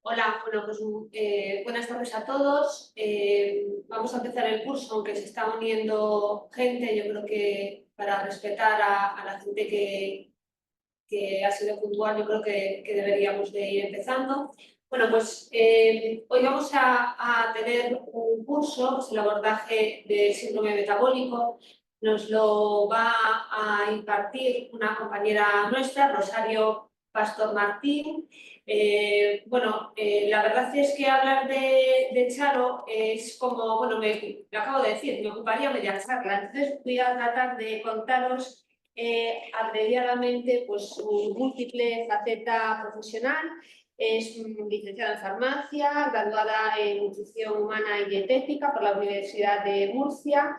Hola, bueno, pues buenas tardes a todos. Vamos a empezar el curso, aunque se está uniendo gente. Yo creo que para respetar a la gente que ha sido puntual, yo creo que deberíamos de ir empezando. Bueno, pues hoy vamos a tener un curso, es el abordaje del síndrome metabólico. Nos lo va a impartir una compañera nuestra, Rosario Pastor Martín. La verdad es que hablar de Charo es como, bueno, lo acabo de decir, me ocuparía media charla. Entonces voy a tratar de contaros abreviadamente pues, su múltiple faceta profesional. Es licenciada en farmacia, graduada en nutrición humana y dietética por la Universidad de Murcia,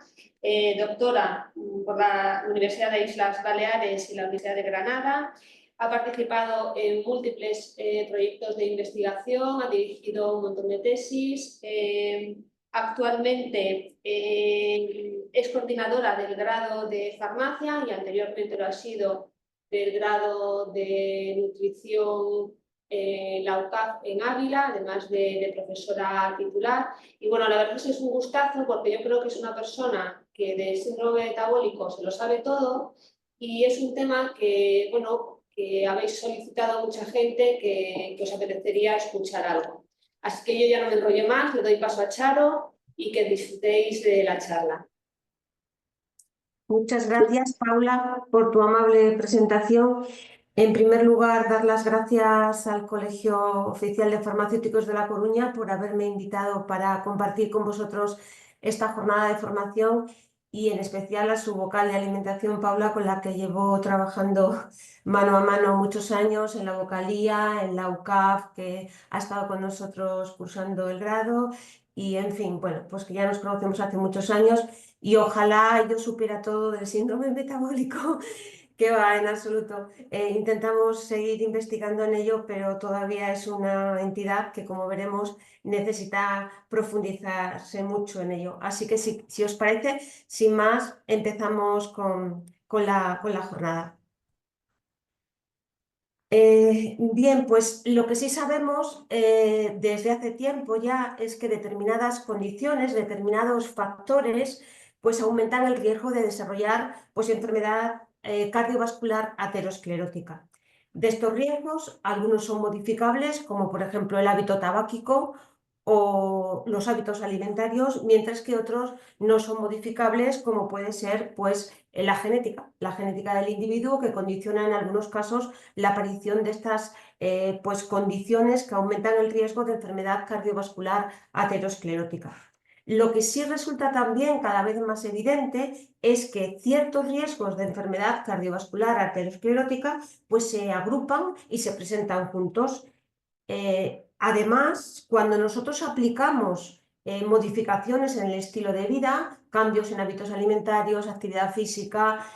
doctora por la Universidad de Islas Baleares y la Universidad de Granada. Ha participado en múltiples proyectos de investigación, ha dirigido un montón de tesis. Actualmente es coordinadora del grado de farmacia y anteriormente lo ha sido del grado de nutrición la UCAF en Ávila, además de profesora titular. Y bueno, la verdad es que es un gustazo porque yo creo que es una persona que de síndrome metabólico se lo sabe todo y es un tema que, bueno, que habéis solicitado a mucha gente que os apetecería escuchar algo. Así que yo ya no me enrollo más, le doy paso a Charo y que disfrutéis de la charla. Muchas gracias, Paula, por tu amable presentación. En primer lugar, dar las gracias al Colegio Oficial de Farmacéuticos de La Coruña por haberme invitado para compartir con vosotros esta jornada de formación y en especial a su vocal de alimentación, Paula, con la que llevo trabajando mano a mano muchos años en la vocalía, en la UCAF, que ha estado con nosotros cursando el grado y, en fin, bueno, pues que ya nos conocemos hace muchos años. Y ojalá yo supiera todo del síndrome metabólico, que va en absoluto. Intentamos seguir investigando en ello, pero todavía es una entidad que, como veremos, necesita profundizarse mucho en ello. Así que si os parece, sin más, empezamos con la jornada. Bien, pues lo que sí sabemos desde hace tiempo ya es que determinadas condiciones, determinados factores, pues aumentan el riesgo de desarrollar pues, enfermedad cardiovascular aterosclerótica. De estos riesgos, algunos son modificables, como por ejemplo el hábito tabáquico o los hábitos alimentarios, mientras que otros no son modificables, como puede ser pues, la genética del individuo, que condiciona en algunos casos la aparición de estas pues, condiciones que aumentan el riesgo de enfermedad cardiovascular aterosclerótica. Lo que sí resulta también cada vez más evidente es que ciertos riesgos de enfermedad cardiovascular aterosclerótica pues, se agrupan y se presentan juntos. Además, cuando nosotros aplicamos modificaciones en el estilo de vida, cambios en hábitos alimentarios, actividad física,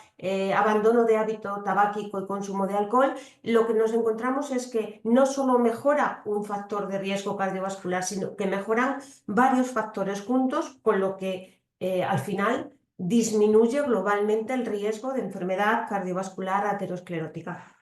abandono de hábito tabáquico y consumo de alcohol, lo que nos encontramos es que no solo mejora un factor de riesgo cardiovascular, sino que mejoran varios factores juntos, con lo que al final disminuye globalmente el riesgo de enfermedad cardiovascular aterosclerótica.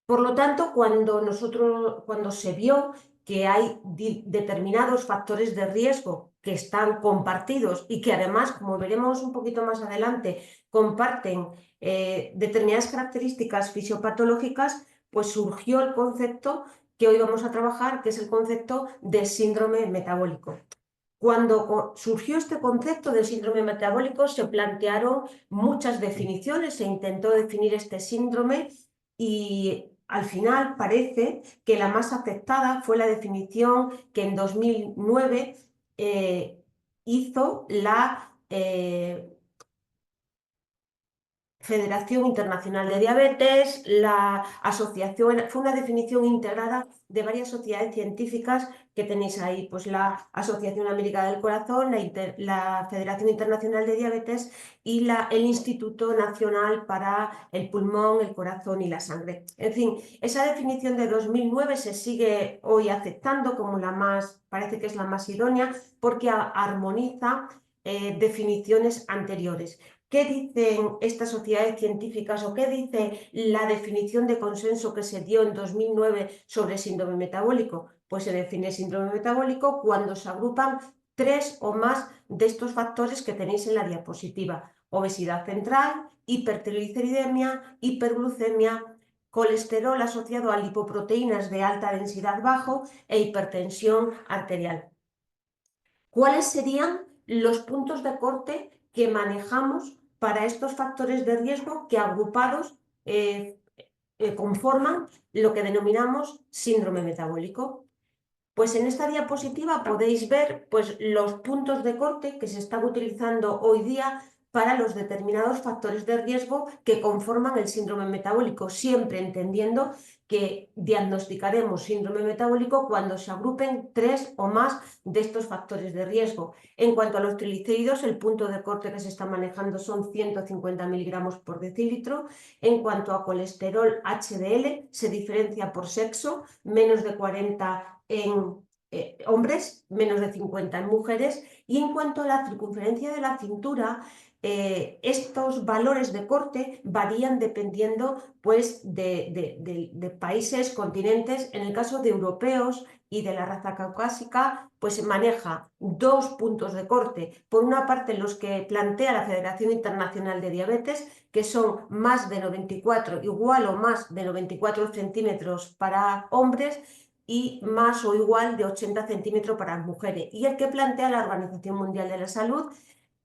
Por lo tanto, cuando se vio que hay determinados factores de riesgo que están compartidos y que además, como veremos un poquito más adelante, comparten determinadas características fisiopatológicas, pues surgió el concepto que hoy vamos a trabajar, que es el concepto de síndrome metabólico. Cuando surgió este concepto de síndrome metabólico, se plantearon muchas definiciones, se intentó definir este síndrome y al final parece que la más aceptada fue la definición que en 2009 hizo la Federación Internacional de Diabetes, la asociación, fue una definición integrada de varias sociedades científicas que tenéis ahí, pues la Asociación América del Corazón, la Federación Internacional de Diabetes y el Instituto Nacional para el Pulmón, el Corazón y la Sangre. En fin, esa definición de 2009 se sigue hoy aceptando como la más, parece que es la más idónea, porque armoniza definiciones anteriores. ¿qué dicen estas sociedades científicas o qué dice la definición de consenso que se dio en 2009 sobre síndrome metabólico? Pues se define síndrome metabólico cuando se agrupan 3 o más de estos factores que tenéis en la diapositiva: obesidad central, hipertrigliceridemia, hiperglucemia, colesterol asociado a lipoproteínas de alta densidad bajo e hipertensión arterial. ¿Cuáles serían los puntos de corte que manejamos para estos factores de riesgo que agrupados conforman lo que denominamos síndrome metabólico? Pues en esta diapositiva podéis ver pues, los puntos de corte que se están utilizando hoy día para los determinados factores de riesgo que conforman el síndrome metabólico, siempre entendiendo que diagnosticaremos síndrome metabólico cuando se agrupen 3 o más de estos factores de riesgo. En cuanto a los triglicéridos, el punto de corte que se está manejando son 150 miligramos por decilitro. En cuanto a colesterol HDL, se diferencia por sexo, menos de 40 en hombres, menos de 50 en mujeres. Y en cuanto a la circunferencia de la cintura, estos valores de corte varían dependiendo pues, de países, continentes. En el caso de europeos y de la raza caucásica, pues se maneja 2 puntos de corte. Por una parte, los que plantea la Federación Internacional de Diabetes, que son más de 94, igual o más de 94 centímetros para hombres, y más o igual de 80 centímetros para las mujeres. Y el que plantea la Organización Mundial de la Salud,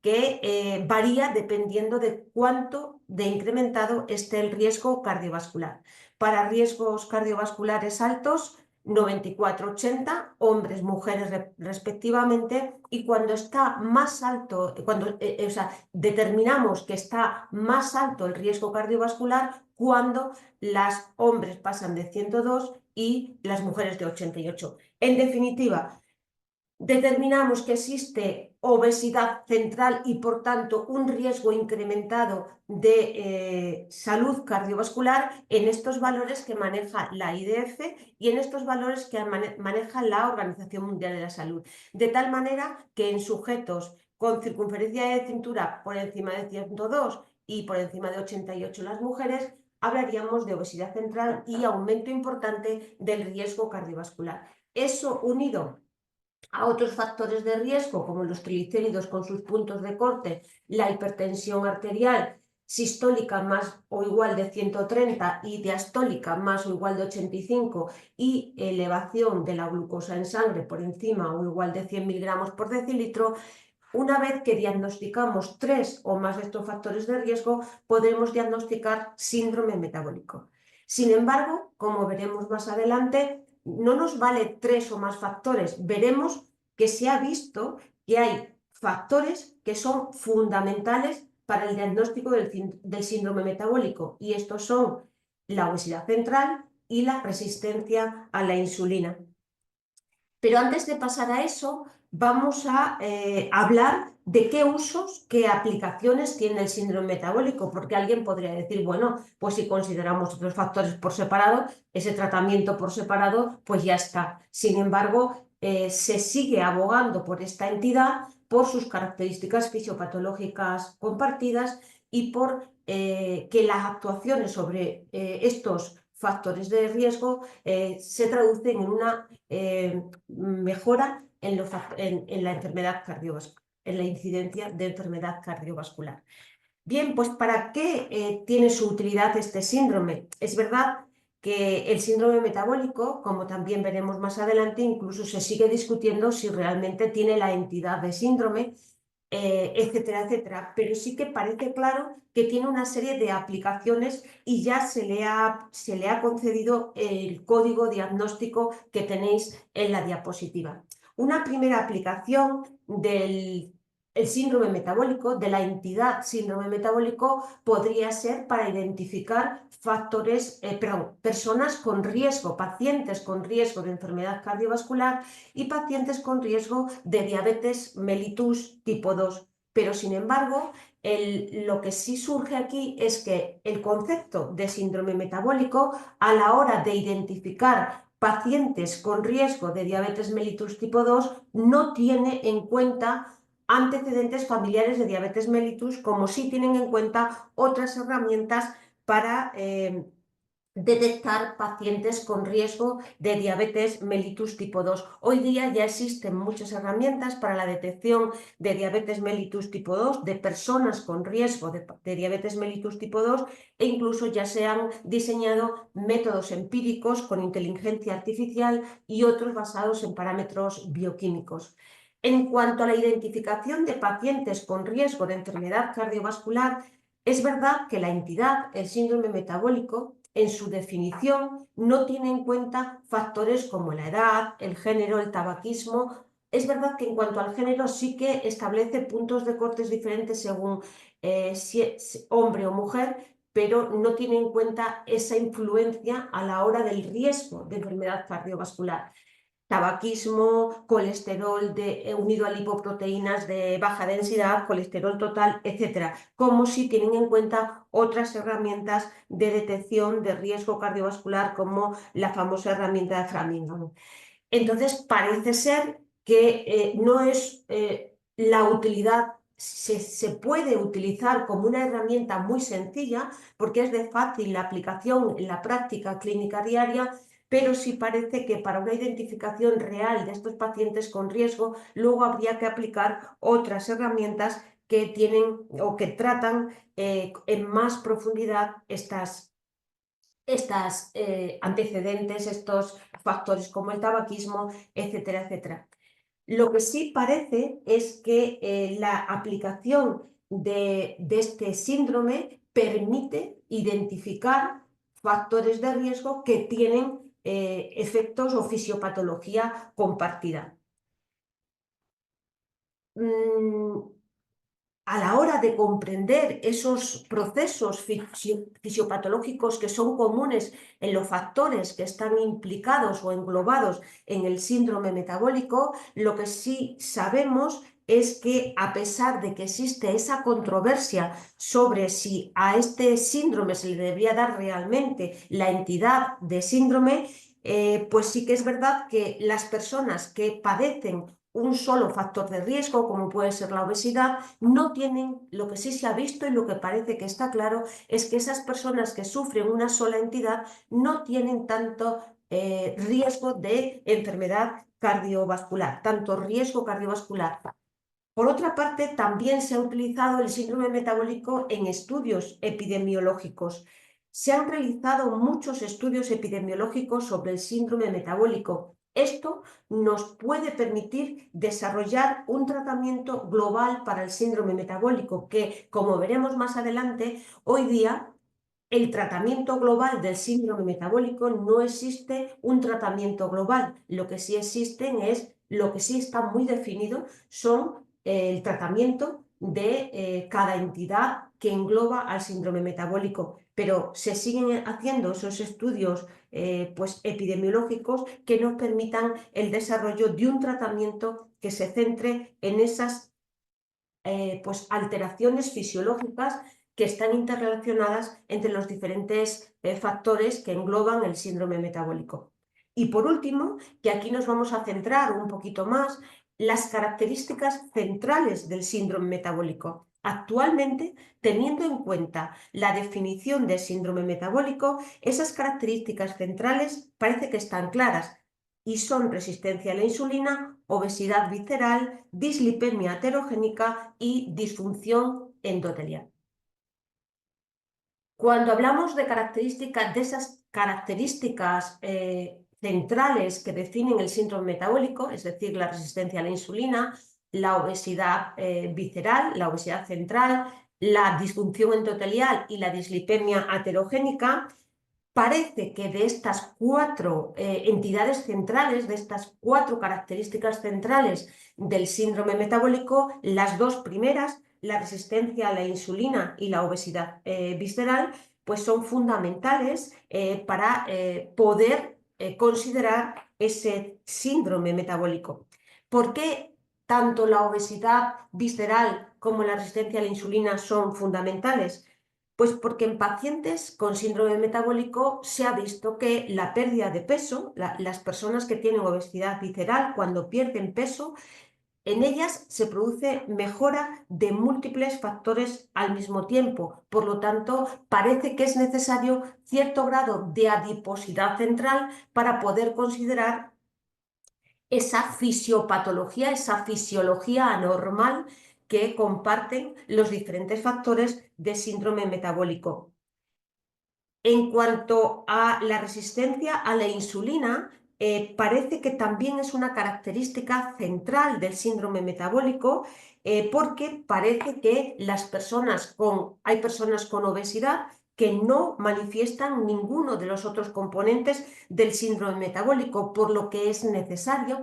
que varía dependiendo de cuánto de incrementado esté el riesgo cardiovascular. Para riesgos cardiovasculares altos, 94-80, hombres, mujeres respectivamente, y cuando está más alto, o sea, determinamos que está más alto el riesgo cardiovascular cuando las hombres pasan de 102 y las mujeres de 88. En definitiva, determinamos que existe obesidad central y, por tanto, un riesgo incrementado de salud cardiovascular en estos valores que maneja la IDF y en estos valores que maneja la Organización Mundial de la Salud. De tal manera que en sujetos con circunferencia de cintura por encima de 102 y por encima de 88 las mujeres, hablaríamos de obesidad central y aumento importante del riesgo cardiovascular. Eso unido a otros factores de riesgo, como los triglicéridos con sus puntos de corte, la hipertensión arterial sistólica más o igual de 130 y diastólica más o igual de 85 y elevación de la glucosa en sangre por encima o igual de 100 miligramos por decilitro. Una vez que diagnosticamos 3 o más de estos factores de riesgo, podremos diagnosticar síndrome metabólico. Sin embargo, como veremos más adelante, no nos vale 3 o más factores. Veremos que se ha visto que hay factores que son fundamentales para el diagnóstico del síndrome metabólico, y estos son la obesidad central y la resistencia a la insulina. Pero antes de pasar a eso, vamos a hablar de qué usos, qué aplicaciones tiene el síndrome metabólico, porque alguien podría decir, bueno, pues si consideramos otros factores por separado, ese tratamiento por separado, pues ya está. Sin embargo, se sigue abogando por esta entidad, por sus características fisiopatológicas compartidas y por que las actuaciones sobre estos factores de riesgo se traducen en una mejora en la enfermedad cardiovascular, en la incidencia de enfermedad cardiovascular. Bien, pues ¿para qué tiene su utilidad este síndrome? Es verdad que el síndrome metabólico, como también veremos más adelante, incluso se sigue discutiendo si realmente tiene la entidad de síndrome, etcétera, etcétera. Pero sí que parece claro que tiene una serie de aplicaciones y ya se le ha concedido el código diagnóstico que tenéis en la diapositiva. Una primera aplicación del síndrome metabólico, de la entidad síndrome metabólico, podría ser para identificar personas con riesgo, pacientes con riesgo de enfermedad cardiovascular y pacientes con riesgo de diabetes mellitus tipo 2. Pero, sin embargo, lo que sí surge aquí es que el concepto de síndrome metabólico, a la hora de identificar pacientes con riesgo de diabetes mellitus tipo 2, no tiene en cuenta antecedentes familiares de diabetes mellitus, como si tienen en cuenta otras herramientas para detectar pacientes con riesgo de diabetes mellitus tipo 2. Hoy día ya existen muchas herramientas para la detección de diabetes mellitus tipo 2, de personas con riesgo de diabetes mellitus tipo 2, e incluso ya se han diseñado métodos empíricos con inteligencia artificial y otros basados en parámetros bioquímicos. En cuanto a la identificación de pacientes con riesgo de enfermedad cardiovascular, es verdad que la entidad, el síndrome metabólico, en su definición no tiene en cuenta factores como la edad, el género, el tabaquismo. Es verdad que en cuanto al género sí que establece puntos de cortes diferentes según si es hombre o mujer, pero no tiene en cuenta esa influencia a la hora del riesgo de enfermedad cardiovascular. Tabaquismo, colesterol unido a lipoproteínas de baja densidad, colesterol total, etcétera, como si tienen en cuenta otras herramientas de detección de riesgo cardiovascular, como la famosa herramienta de Framingham. Entonces, parece ser que no es la utilidad, se puede utilizar como una herramienta muy sencilla, porque es de fácil aplicación en la práctica clínica diaria, pero sí parece que para una identificación real de estos pacientes con riesgo, luego habría que aplicar otras herramientas que tienen o que tratan en más profundidad estas antecedentes, estos factores como el tabaquismo, etcétera, etcétera. Lo que sí parece es que la aplicación de este síndrome permite identificar factores de riesgo que tienen efectos o fisiopatología compartida. A la hora de comprender esos procesos fisiopatológicos que son comunes en los factores que están implicados o englobados en el síndrome metabólico, lo que sí sabemos es que, a pesar de que existe esa controversia sobre si a este síndrome se le debería dar realmente la entidad de síndrome, pues sí que es verdad que las personas que padecen un solo factor de riesgo, como puede ser la obesidad, no tienen, lo que sí se ha visto y lo que parece que está claro, es que esas personas que sufren una sola entidad no tienen tanto riesgo de enfermedad cardiovascular, tanto riesgo cardiovascular. Por otra parte, también se ha utilizado el síndrome metabólico en estudios epidemiológicos. Se han realizado muchos estudios epidemiológicos sobre el síndrome metabólico. Esto nos puede permitir desarrollar un tratamiento global para el síndrome metabólico, que, como veremos más adelante, hoy día el tratamiento global del síndrome metabólico no existe un tratamiento global. Lo que sí existen es, lo que sí está muy definido son el tratamiento de cada entidad que engloba al síndrome metabólico, pero se siguen haciendo esos estudios pues epidemiológicos que nos permitan el desarrollo de un tratamiento que se centre en esas pues alteraciones fisiológicas que están interrelacionadas entre los diferentes factores que engloban el síndrome metabólico. Y por último, que aquí nos vamos a centrar un poquito más, las características centrales del síndrome metabólico. Actualmente, teniendo en cuenta la definición de síndrome metabólico, esas características centrales parece que están claras y son resistencia a la insulina, obesidad visceral, dislipemia heterogénica y disfunción endotelial. Cuando hablamos de características, de esas características centrales que definen el síndrome metabólico, es decir, la resistencia a la insulina, la obesidad visceral, la obesidad central, la disfunción endotelial y la dislipemia heterogénica, parece que de estas cuatro entidades centrales, de estas cuatro características centrales del síndrome metabólico, las dos primeras, la resistencia a la insulina y la obesidad visceral, pues son fundamentales para poder considerar ese síndrome metabólico. ¿Por qué tanto la obesidad visceral como la resistencia a la insulina son fundamentales? Pues porque en pacientes con síndrome metabólico se ha visto que la pérdida de peso, las personas que tienen obesidad visceral, cuando pierden peso, En ellas se produce mejora de múltiples factores al mismo tiempo. Por lo tanto, parece que es necesario cierto grado de adiposidad central para poder considerar esa fisiopatología, esa fisiología anormal que comparten los diferentes factores de síndrome metabólico. En cuanto a la resistencia a la insulina, parece que también es una característica central del síndrome metabólico, porque parece que hay personas con obesidad que no manifiestan ninguno de los otros componentes del síndrome metabólico, por lo que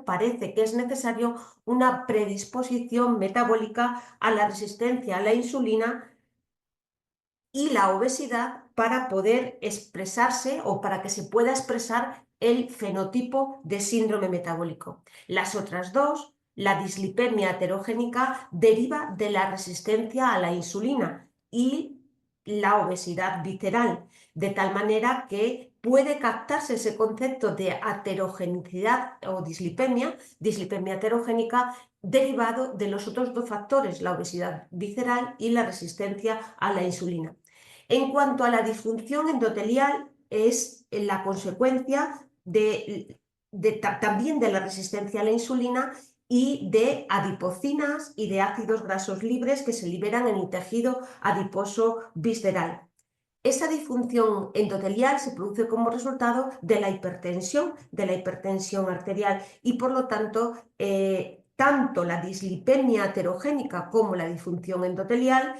parece que es necesario una predisposición metabólica a la resistencia a la insulina y la obesidad para poder expresarse o para que se pueda expresar el fenotipo de síndrome metabólico. Las otras dos, la dislipemia heterogénica, deriva de la resistencia a la insulina y la obesidad visceral, de tal manera que puede captarse ese concepto de heterogenicidad o dislipemia heterogénica, derivado de los otros dos factores, la obesidad visceral y la resistencia a la insulina. En cuanto a la disfunción endotelial, es la consecuencia también de la resistencia a la insulina y de adipocinas y de ácidos grasos libres que se liberan en el tejido adiposo visceral. Esa disfunción endotelial se produce como resultado de la hipertensión arterial, y por lo tanto, tanto la dislipemia heterogénica como la disfunción endotelial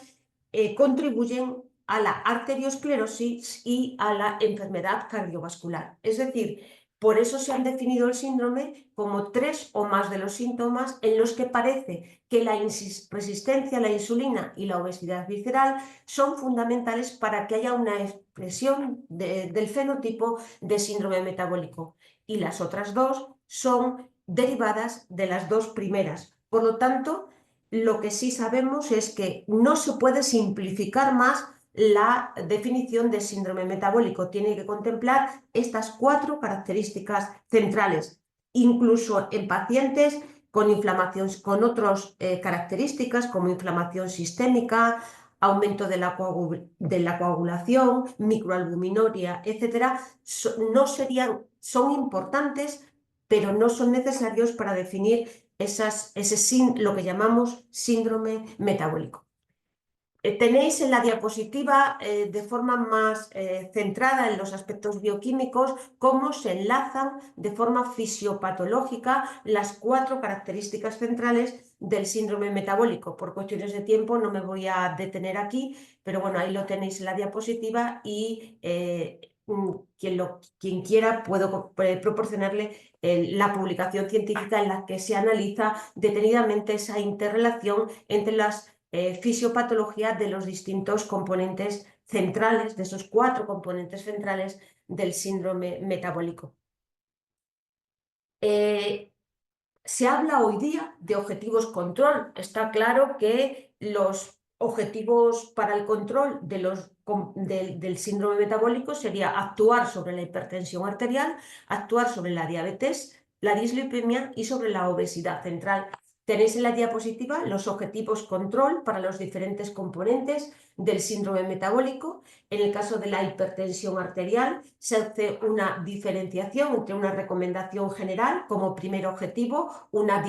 contribuyen a la arteriosclerosis y a la enfermedad cardiovascular. Es decir, por eso se han definido el síndrome como 3 o más de los síntomas en los que parece que la resistencia a la insulina y la obesidad visceral son fundamentales para que haya una expresión del fenotipo de síndrome metabólico. Y las otras dos son derivadas de las dos primeras. Por lo tanto, lo que sí sabemos es que no se puede simplificar más la definición de síndrome metabólico. Tiene que contemplar estas 4 características centrales. Incluso en pacientes con inflamación, con otras características como inflamación sistémica, aumento de la coagulación, microalbuminuria, etc., son importantes, pero no son necesarios para definir lo que llamamos síndrome metabólico. Tenéis en la diapositiva, de forma más centrada en los aspectos bioquímicos, cómo se enlazan de forma fisiopatológica las 4 características centrales del síndrome metabólico. Por cuestiones de tiempo no me voy a detener aquí, pero bueno, ahí lo tenéis en la diapositiva y quien quiera puedo proporcionarle la publicación científica en la que se analiza detenidamente esa interrelación entre las fisiopatología de los distintos componentes centrales, de esos 4 componentes centrales del síndrome metabólico. Se habla hoy día de objetivos control. Está claro que los objetivos para el control del síndrome metabólico sería actuar sobre la hipertensión arterial, actuar sobre la diabetes, la dislipemia y sobre la obesidad central. Tenéis en la diapositiva los objetivos control para los diferentes componentes del síndrome metabólico. En el caso de la hipertensión arterial, se hace una diferenciación entre una recomendación general como primer objetivo, una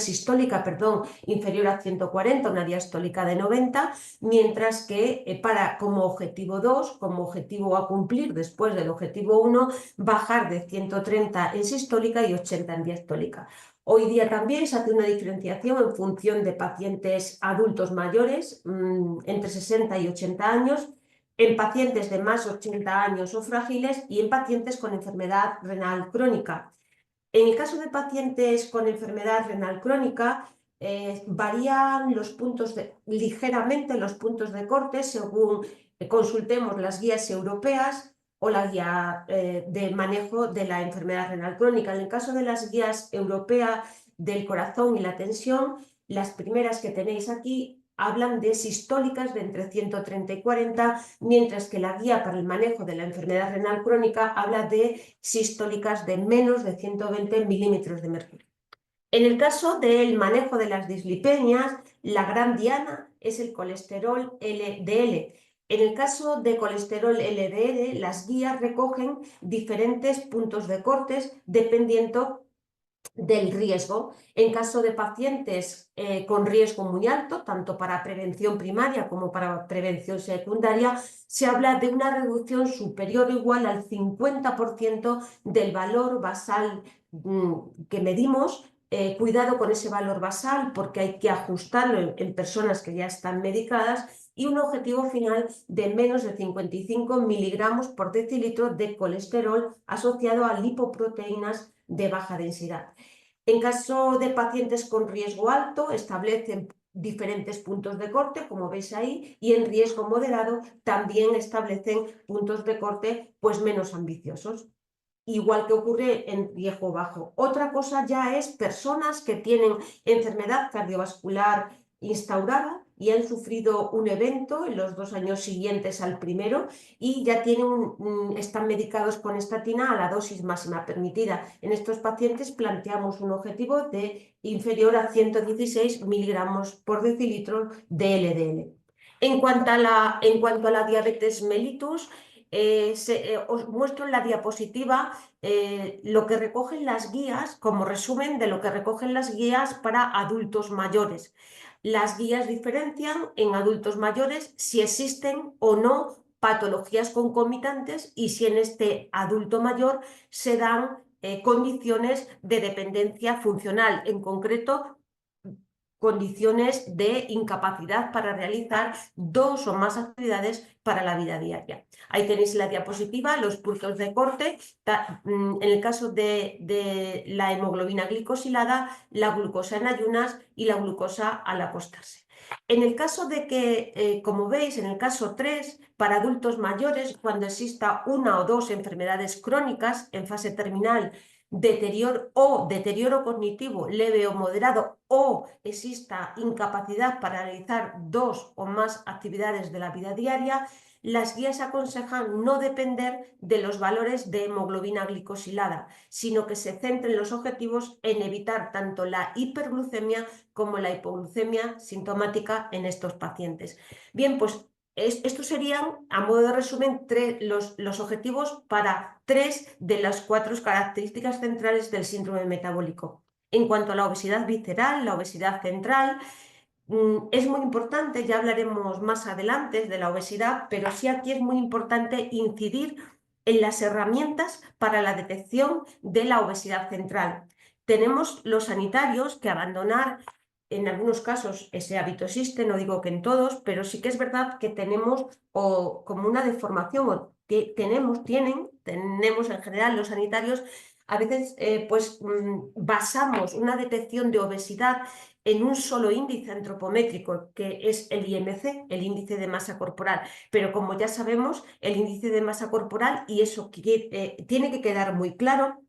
sistólica inferior a 140, una diastólica de 90, mientras que como objetivo 2, como objetivo a cumplir después del objetivo 1, bajar de 130 en sistólica y 80 en diastólica. Hoy día también se hace una diferenciación en función de pacientes adultos mayores, entre 60 y 80 años, en pacientes de más de 80 años o frágiles y en pacientes con enfermedad renal crónica. En el caso de pacientes con enfermedad renal crónica, varían ligeramente los puntos de corte según consultemos las guías europeas o la guía de manejo de la enfermedad renal crónica. En el caso de las guías europeas del corazón y la tensión, las primeras que tenéis aquí hablan de sistólicas de entre 130 y 40, mientras que la guía para el manejo de la enfermedad renal crónica habla de sistólicas de menos de 120 milímetros de mercurio. En el caso del manejo de las dislipemias, la gran diana es el colesterol LDL. En el caso de colesterol LDL, las guías recogen diferentes puntos de cortes dependiendo del riesgo. En caso de pacientes con riesgo muy alto, tanto para prevención primaria como para prevención secundaria, se habla de una reducción superior o igual al 50% del valor basal que medimos. Cuidado con ese valor basal porque hay que ajustarlo en personas que ya están medicadas, y un objetivo final de menos de 55 miligramos por decilitro de colesterol asociado a lipoproteínas de baja densidad. En caso de pacientes con riesgo alto, establecen diferentes puntos de corte, como veis ahí, y en riesgo moderado también establecen puntos de corte pues menos ambiciosos, igual que ocurre en riesgo bajo. Otra cosa ya es personas que tienen enfermedad cardiovascular instaurada y han sufrido un evento en los 2 años siguientes al primero y ya están medicados con estatina a la dosis máxima permitida. En estos pacientes planteamos un objetivo de inferior a 116 miligramos por decilitro de LDL. En cuanto a la diabetes mellitus, os muestro en la diapositiva lo que recogen las guías, como resumen de lo que recogen las guías para adultos mayores. Las guías diferencian en adultos mayores si existen o no patologías concomitantes y si en este adulto mayor se dan condiciones de dependencia funcional, en concreto condiciones de incapacidad para realizar 2 o más actividades para la vida diaria. Ahí tenéis la diapositiva, los puntos de corte. En el caso de la hemoglobina glicosilada, la glucosa en ayunas y la glucosa al acostarse. En el caso de que, como veis, en el caso 3, para adultos mayores, cuando exista 1 o 2 enfermedades crónicas en fase terminal, deterioro cognitivo leve o moderado, o exista incapacidad para realizar 2 o más actividades de la vida diaria, las guías aconsejan no depender de los valores de hemoglobina glicosilada, sino que se centren los objetivos en evitar tanto la hiperglucemia como la hipoglucemia sintomática en estos pacientes. Bien, pues estos serían, a modo de resumen, los objetivos para 3 de las 4 características centrales del síndrome metabólico. En cuanto a la obesidad visceral, la obesidad central, es muy importante, ya hablaremos más adelante de la obesidad, pero sí aquí es muy importante incidir en las herramientas para la detección de la obesidad central. Tenemos los sanitarios que abandonar. En algunos casos ese hábito existe, no digo que en todos, pero sí que es verdad que tenemos como una deformación, o tenemos en general los sanitarios, a veces basamos una detección de obesidad en un solo índice antropométrico, que es el IMC, el índice de masa corporal. Pero como ya sabemos, el índice de masa corporal, y eso tiene que quedar muy claro,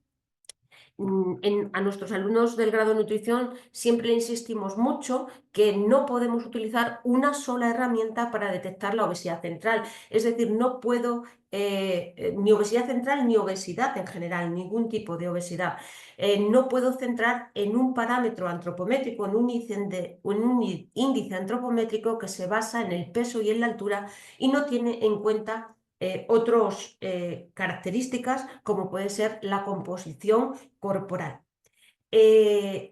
a nuestros alumnos del grado de nutrición siempre insistimos mucho que no podemos utilizar una sola herramienta para detectar la obesidad central. Es decir, no puedo ni obesidad central ni obesidad en general, ningún tipo de obesidad. No puedo centrar en un parámetro antropométrico, en un índice antropométrico que se basa en el peso y en la altura y no tiene en cuenta otras características como puede ser la composición corporal.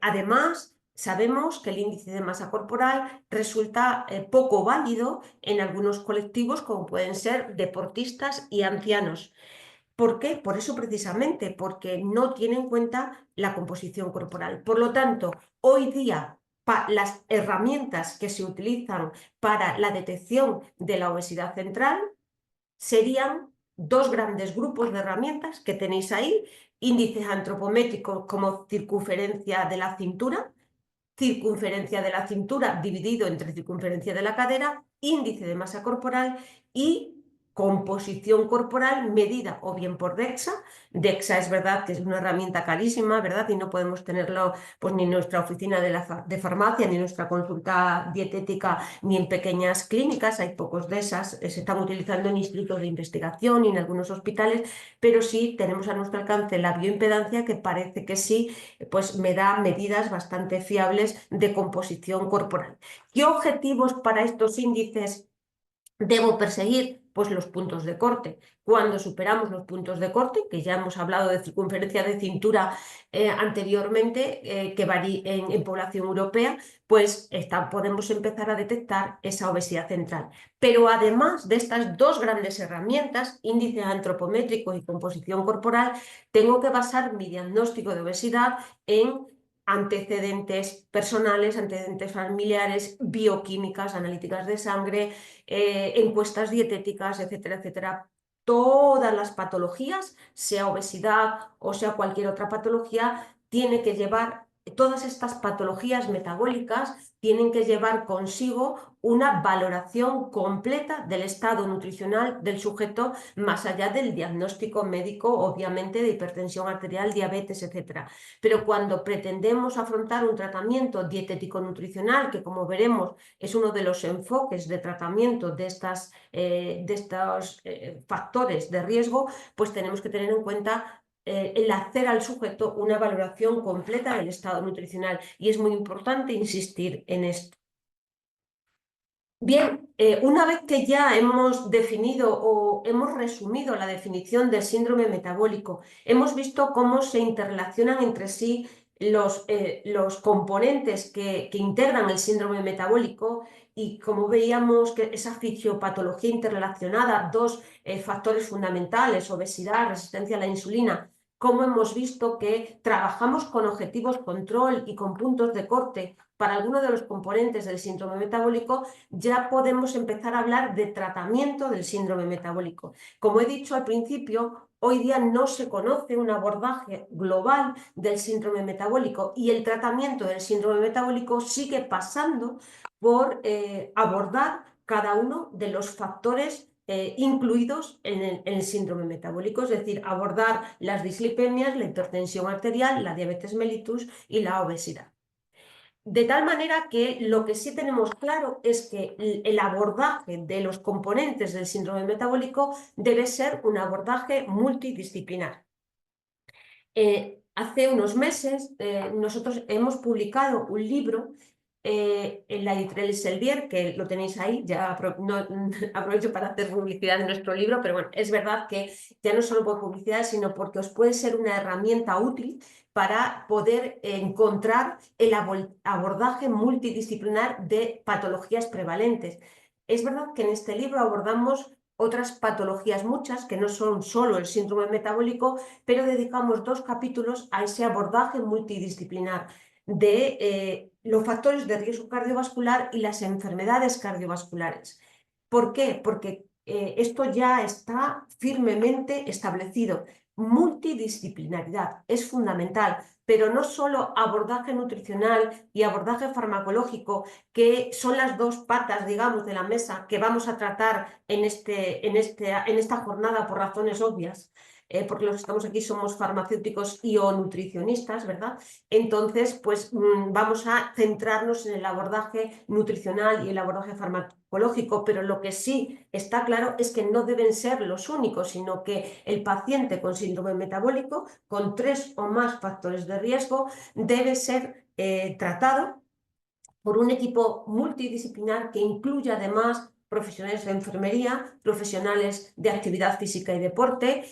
Además, sabemos que el índice de masa corporal resulta poco válido en algunos colectivos como pueden ser deportistas y ancianos. ¿Por qué? Por eso precisamente, porque no tiene en cuenta la composición corporal. Por lo tanto, hoy día las herramientas que se utilizan para la detección de la obesidad central serían 2 grandes grupos de herramientas que tenéis ahí: índices antropométricos como circunferencia de la cintura dividido entre circunferencia de la cadera, índice de masa corporal y composición corporal medida o bien por DEXA. DEXA es verdad que es una herramienta carísima, ¿verdad? Y no podemos tenerlo pues ni en nuestra oficina de farmacia, ni en nuestra consulta dietética, ni en pequeñas clínicas. Hay pocos de esas, se están utilizando en institutos de investigación y en algunos hospitales, pero sí tenemos a nuestro alcance la bioimpedancia, que parece que sí, pues me da medidas bastante fiables de composición corporal. ¿Qué objetivos para estos índices debo perseguir? Pues los puntos de corte. Cuando superamos los puntos de corte, que ya hemos hablado de circunferencia de cintura anteriormente, que varía en población europea, pues podemos empezar a detectar esa obesidad central. Pero además de estas dos grandes herramientas, índice antropométrico y composición corporal, tengo que basar mi diagnóstico de obesidad en antecedentes personales, antecedentes familiares, bioquímicas, analíticas de sangre, encuestas dietéticas, etcétera, etcétera. Todas las patologías, sea obesidad o sea cualquier otra patología, tiene que llevar, todas estas patologías metabólicas tienen que llevar consigo una valoración completa del estado nutricional del sujeto, más allá del diagnóstico médico, obviamente, de hipertensión arterial, diabetes, etcétera. Pero cuando pretendemos afrontar un tratamiento dietético-nutricional, que como veremos es uno de los enfoques de tratamiento de estos factores de riesgo, pues tenemos que tener en cuenta el hacer al sujeto una valoración completa del estado nutricional, y es muy importante insistir en esto. Bien, una vez que ya hemos definido o hemos resumido la definición del síndrome metabólico, hemos visto cómo se interrelacionan entre sí los componentes que integran el síndrome metabólico, y como veíamos que esa fisiopatología interrelacionada, dos factores fundamentales, obesidad, resistencia a la insulina, cómo hemos visto que trabajamos con objetivos control y con puntos de corte para algunos de los componentes del síndrome metabólico, ya podemos empezar a hablar de tratamiento del síndrome metabólico. Como he dicho al principio, hoy día no se conoce un abordaje global del síndrome metabólico, y el tratamiento del síndrome metabólico sigue pasando por abordar cada uno de los factores incluidos en el síndrome metabólico, es decir, abordar las dislipemias, la hipertensión arterial, la diabetes mellitus y la obesidad. De tal manera que lo que sí tenemos claro es que el abordaje de los componentes del síndrome metabólico debe ser un abordaje multidisciplinar. Hace unos meses nosotros hemos publicado un libro en la editorial Selvier, que lo tenéis ahí, ya aprovecho para hacer publicidad de nuestro libro, pero bueno, es verdad que ya no solo por publicidad, sino porque os puede ser una herramienta útil para poder encontrar el abordaje multidisciplinar de patologías prevalentes. Es verdad que en este libro abordamos otras patologías, muchas, que no son solo el síndrome metabólico, pero dedicamos 2 capítulos a ese abordaje multidisciplinar de los factores de riesgo cardiovascular y las enfermedades cardiovasculares. ¿Por qué? Porque esto ya está firmemente establecido. Multidisciplinaridad es fundamental, pero no solo abordaje nutricional y abordaje farmacológico, que son las 2 patas, digamos, de la mesa que vamos a tratar en esta jornada por razones obvias, porque los que estamos aquí somos farmacéuticos y o nutricionistas, ¿verdad? Entonces, pues vamos a centrarnos en el abordaje nutricional y el abordaje farmacológico, pero lo que sí está claro es que no deben ser los únicos, sino que el paciente con síndrome metabólico, con 3 o más factores de riesgo, debe ser tratado por un equipo multidisciplinar que incluya además profesionales de enfermería, profesionales de actividad física y deporte,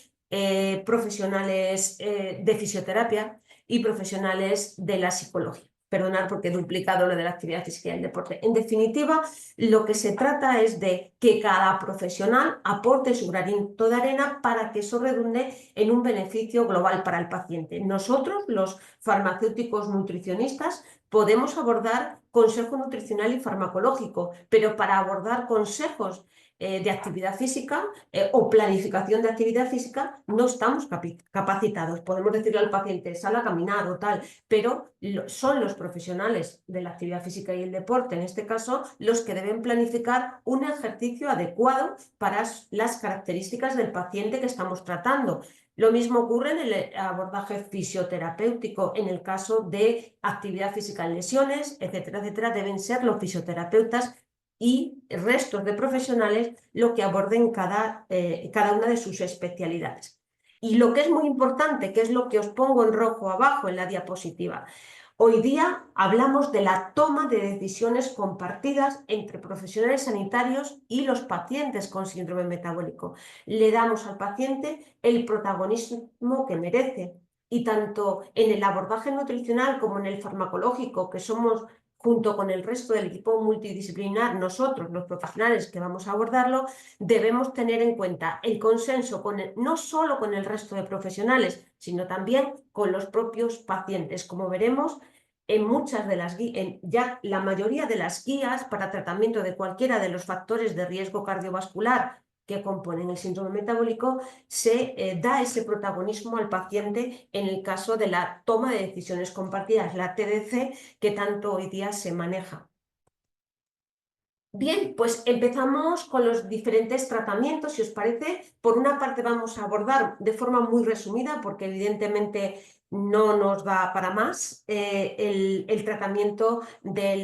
profesionales de fisioterapia y profesionales de la psicología. Perdonad porque he duplicado lo de la actividad física y el deporte. En definitiva, lo que se trata es de que cada profesional aporte su granito de arena para que eso redunde en un beneficio global para el paciente. Nosotros, los farmacéuticos nutricionistas, podemos abordar consejo nutricional y farmacológico, pero para abordar consejos de actividad física o planificación de actividad física, no estamos capacitados. Podemos decirle al paciente, sal a caminar o tal, pero son los profesionales de la actividad física y el deporte, en este caso, los que deben planificar un ejercicio adecuado para las características del paciente que estamos tratando. Lo mismo ocurre en el abordaje fisioterapéutico, en el caso de actividad física en lesiones, etcétera, etcétera, deben ser los fisioterapeutas y restos de profesionales lo que aborden cada una de sus especialidades. Y lo que es muy importante, que es lo que os pongo en rojo abajo en la diapositiva, hoy día hablamos de la toma de decisiones compartidas entre profesionales sanitarios y los pacientes con síndrome metabólico. Le damos al paciente el protagonismo que merece y tanto en el abordaje nutricional como en el farmacológico, que somos junto con el resto del equipo multidisciplinar, nosotros, los profesionales que vamos a abordarlo, debemos tener en cuenta el consenso no solo con el resto de profesionales, sino también con los propios pacientes. Como veremos, en muchas de las ya la mayoría de las guías para tratamiento de cualquiera de los factores de riesgo cardiovascular que componen el síndrome metabólico, se da ese protagonismo al paciente en el caso de la toma de decisiones compartidas, la TDC, que tanto hoy día se maneja. Bien, pues empezamos con los diferentes tratamientos, si os parece. Por una parte vamos a abordar de forma muy resumida, porque evidentemente no nos da para más, el tratamiento de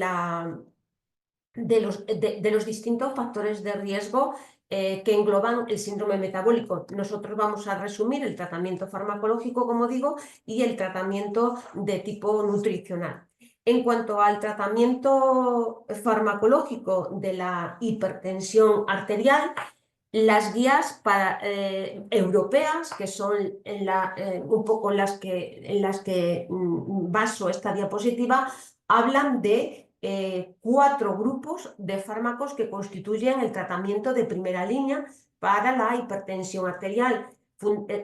los distintos factores de riesgo que engloban el síndrome metabólico. Nosotros vamos a resumir el tratamiento farmacológico, como digo, y el tratamiento de tipo nutricional. En cuanto al tratamiento farmacológico de la hipertensión arterial, las guías europeas, que son un poco en las que baso esta diapositiva, hablan de 4 grupos de fármacos que constituyen el tratamiento de primera línea para la hipertensión arterial.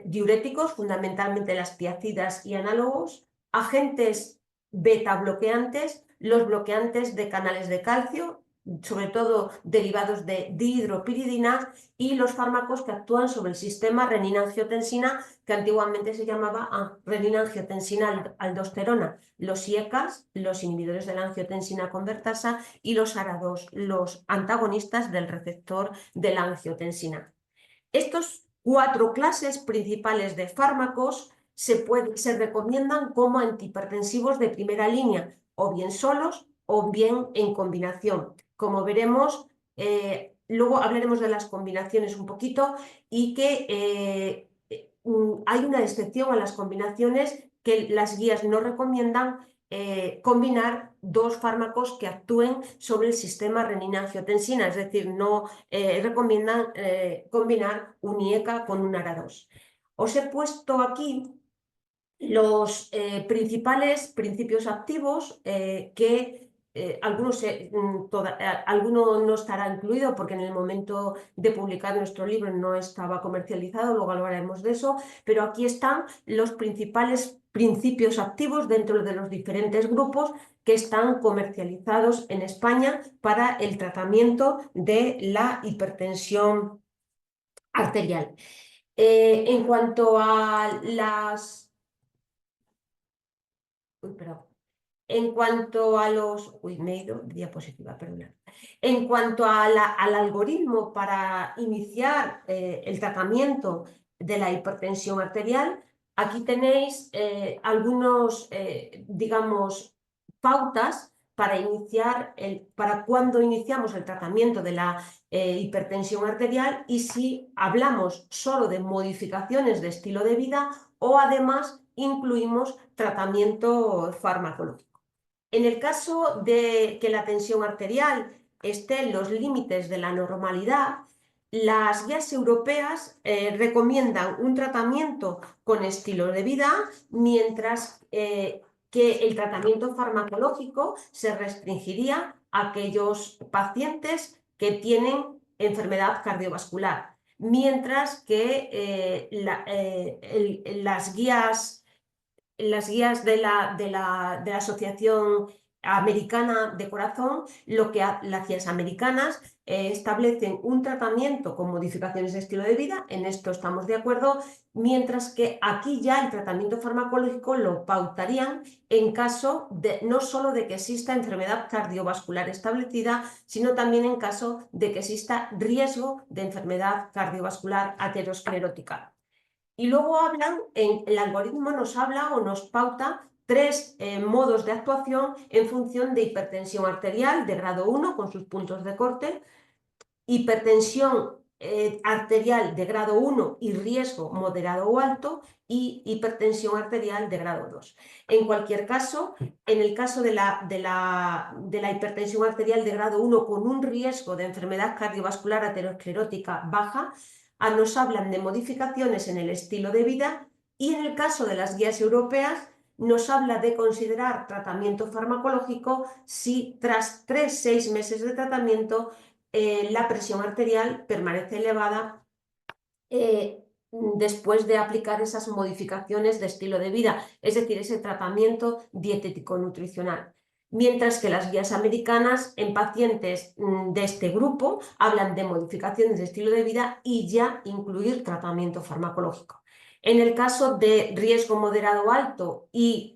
Diuréticos, fundamentalmente las tiazidas y análogos, agentes beta bloqueantes, los bloqueantes de canales de calcio, sobre todo derivados de dihidropiridina, y los fármacos que actúan sobre el sistema renina-angiotensina, que antiguamente se llamaba renina-angiotensina-aldosterona, los IECAs, los inhibidores de la angiotensina convertasa, y los ARA2, los antagonistas del receptor de la angiotensina. Estos 4 clases principales de fármacos se recomiendan como antihipertensivos de primera línea, o bien solos o bien en combinación. Como veremos, luego hablaremos de las combinaciones un poquito, y que hay una excepción a las combinaciones, que las guías no recomiendan combinar 2 fármacos que actúen sobre el sistema renina-angiotensina, es decir, no recomiendan combinar un IECA con un ARA2. Os he puesto aquí los principales principios activos que alguno no estará incluido porque en el momento de publicar nuestro libro no estaba comercializado, luego hablaremos de eso, pero aquí están los principales principios activos dentro de los diferentes grupos que están comercializados en España para el tratamiento de la hipertensión arterial. En cuanto a las... En cuanto a los... me he ido diapositiva, perdón. En cuanto al algoritmo para iniciar el tratamiento de la hipertensión arterial, aquí tenéis algunos, digamos, pautas para cuando iniciamos el tratamiento de la hipertensión arterial, y si hablamos solo de modificaciones de estilo de vida o además incluimos tratamiento farmacológico. En el caso de que la tensión arterial esté en los límites de la normalidad, las guías europeas recomiendan un tratamiento con estilo de vida, mientras que el tratamiento farmacológico se restringiría a aquellos pacientes que tienen enfermedad cardiovascular, mientras que las guías de la Asociación americana de corazón, lo que las guías americanas establecen un tratamiento con modificaciones de estilo de vida, en esto estamos de acuerdo, mientras que aquí ya el tratamiento farmacológico lo pautarían en caso de no solo de que exista enfermedad cardiovascular establecida, sino también en caso de que exista riesgo de enfermedad cardiovascular aterosclerótica. Y luego el algoritmo nos habla o nos pauta 3 modos de actuación en función de hipertensión arterial de grado 1 con sus puntos de corte, hipertensión arterial de grado 1 y riesgo moderado o alto, y hipertensión arterial de grado 2. En cualquier caso, en el caso de la hipertensión arterial de grado 1 con un riesgo de enfermedad cardiovascular aterosclerótica baja, nos hablan de modificaciones en el estilo de vida, y en el caso de las guías europeas nos habla de considerar tratamiento farmacológico si tras 3-6 meses de tratamiento la presión arterial permanece elevada después de aplicar esas modificaciones de estilo de vida, es decir, ese tratamiento dietético-nutricional. Mientras que las guías americanas en pacientes de este grupo hablan de modificaciones de estilo de vida y ya incluir tratamiento farmacológico. En el caso de riesgo moderado o alto y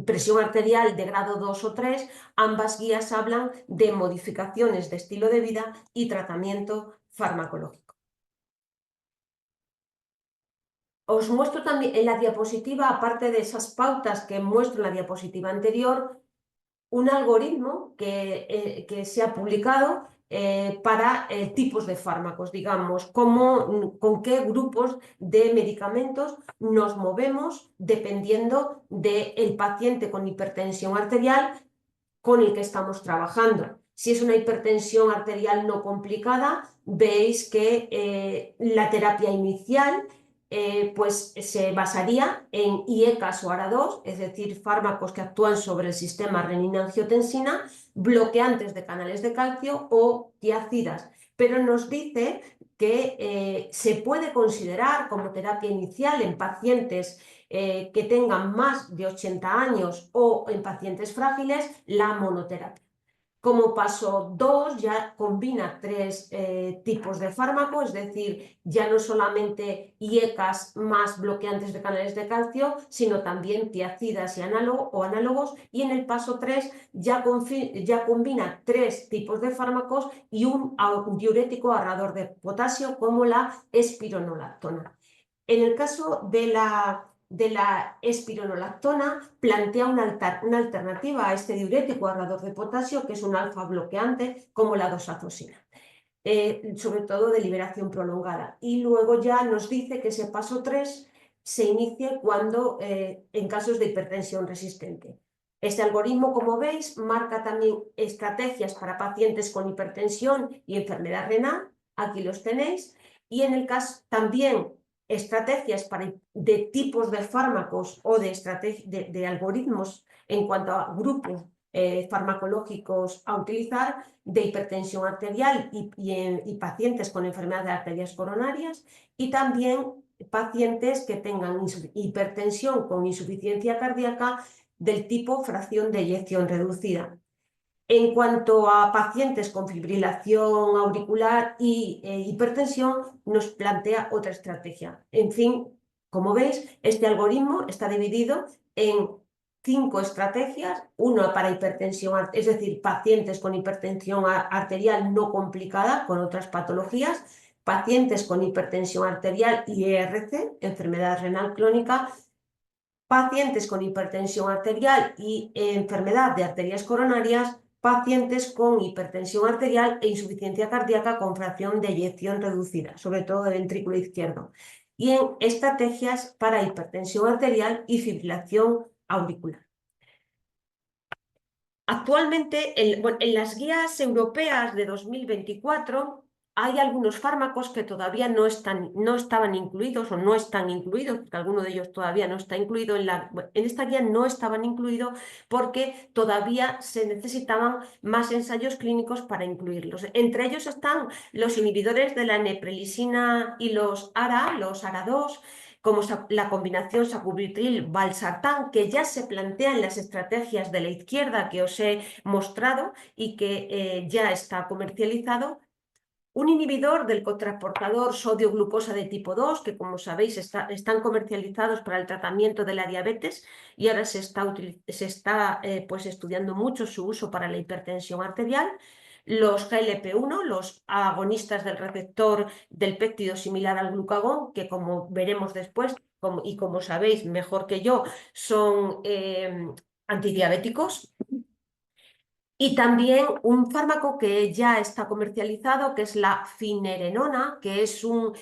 presión arterial de grado 2 o 3, ambas guías hablan de modificaciones de estilo de vida y tratamiento farmacológico. Os muestro también en la diapositiva, aparte de esas pautas que muestro en la diapositiva anterior, un algoritmo que se ha publicado para tipos de fármacos, digamos, con qué grupos de medicamentos nos movemos dependiendo del paciente con hipertensión arterial con el que estamos trabajando. Si es una hipertensión arterial no complicada, veis que la terapia inicial pues se basaría en IECAS o ARA2, es decir, fármacos que actúan sobre el sistema renina-angiotensina, bloqueantes de canales de calcio o tiazidas. Pero nos dice que se puede considerar como terapia inicial en pacientes que tengan más de 80 años o en pacientes frágiles la monoterapia. Como paso 2 ya combina 3 tipos de fármaco, es decir, ya no solamente IECAS más bloqueantes de canales de calcio, sino también tiazidas y análogos, y en el paso 3 ya combina 3 tipos de fármacos y un diurético ahorrador de potasio como la espironolactona. En el caso de la espironolactona, plantea una alternativa a este diurético ahorrador de potasio, que es un alfa bloqueante como la dosazosina, sobre todo de liberación prolongada. Y luego ya nos dice que ese paso 3 se inicie cuando en casos de hipertensión resistente. Este algoritmo, como veis, marca también estrategias para pacientes con hipertensión y enfermedad renal, aquí los tenéis, y en el caso también estrategias de tipos de fármacos o de algoritmos en cuanto a grupos farmacológicos a utilizar de hipertensión arterial y pacientes con enfermedad de arterias coronarias, y también pacientes que tengan hipertensión con insuficiencia cardíaca del tipo fracción de eyección reducida. En cuanto a pacientes con fibrilación auricular y hipertensión, nos plantea otra estrategia. En fin, como veis, este algoritmo está dividido en 5 estrategias, una para hipertensión, es decir, pacientes con hipertensión arterial no complicada con otras patologías, pacientes con hipertensión arterial y ERC, enfermedad renal crónica, pacientes con hipertensión arterial y enfermedad de arterias coronarias, pacientes con hipertensión arterial e insuficiencia cardíaca con fracción de eyección reducida, sobre todo del ventrículo izquierdo, y en estrategias para hipertensión arterial y fibrilación auricular. Actualmente, en las guías europeas de 2024, hay algunos fármacos que todavía no estaban incluidos o no están incluidos, porque alguno de ellos todavía no está incluido. En esta guía no estaban incluidos porque todavía se necesitaban más ensayos clínicos para incluirlos. Entre ellos están los inhibidores de la neprilisina y los ARA2, como la combinación sacubitril-valsartán, que ya se plantea en las estrategias de la izquierda que os he mostrado y que ya está comercializado. Un inhibidor del cotransportador sodio-glucosa de tipo 2, que como sabéis están comercializados para el tratamiento de la diabetes y ahora se está pues estudiando mucho su uso para la hipertensión arterial. Los GLP-1, los agonistas del receptor del péptido similar al glucagón, que como veremos después, y como sabéis mejor que yo, son antidiabéticos. Y también un fármaco que ya está comercializado, que es la finerenona, que es un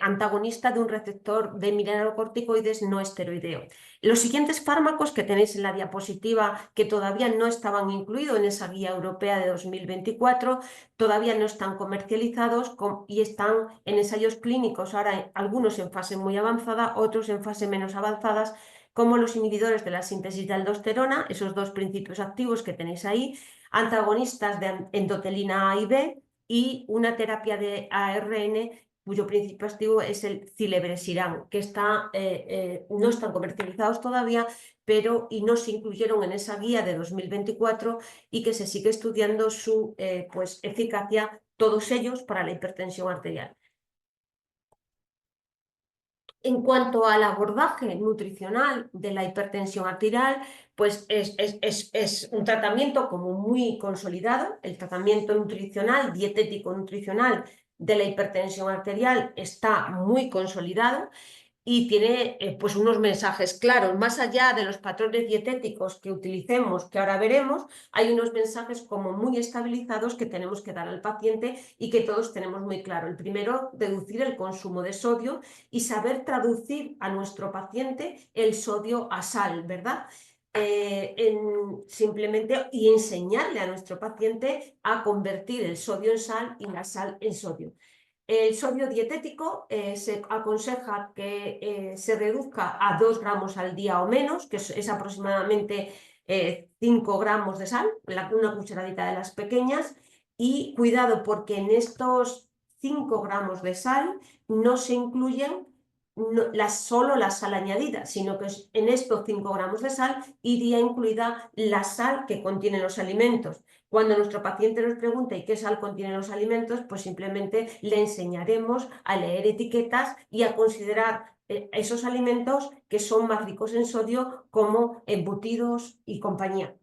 antagonista de un receptor de mineralocorticoides no esteroideo. Los siguientes fármacos que tenéis en la diapositiva, que todavía no estaban incluidos en esa guía europea de 2024, todavía no están comercializados y están en ensayos clínicos, ahora algunos en fase muy avanzada, otros en fase menos avanzadas, como los inhibidores de la síntesis de aldosterona, esos dos principios activos que tenéis ahí, antagonistas de endotelina A y B y una terapia de ARN cuyo principio activo es el cilebresiran, que no están comercializados todavía, y no se incluyeron en esa guía de 2024 y que se sigue estudiando su pues, eficacia, todos ellos, para la hipertensión arterial. En cuanto al abordaje nutricional de la hipertensión arterial, pues es un tratamiento como muy consolidado. El tratamiento nutricional, dietético nutricional de la hipertensión arterial está muy consolidado y tiene pues unos mensajes claros. Más allá de los patrones dietéticos que utilicemos, que ahora veremos, hay unos mensajes como muy estabilizados que tenemos que dar al paciente y que todos tenemos muy claro. El primero, reducir el consumo de sodio y saber traducir a nuestro paciente el sodio a sal, ¿verdad? Simplemente y enseñarle a nuestro paciente a convertir el sodio en sal y la sal en sodio. El sodio dietético se aconseja que se reduzca a 2 gramos al día o menos, que es aproximadamente 5 gramos de sal, una cucharadita de las pequeñas, y cuidado porque en estos 5 gramos de sal no se incluyen solo la sal añadida, sino que en estos 5 gramos de sal iría incluida la sal que contienen los alimentos. Cuando nuestro paciente nos pregunta ¿y qué sal contienen los alimentos? Pues simplemente le enseñaremos a leer etiquetas y a considerar esos alimentos que son más ricos en sodio como embutidos y compañía.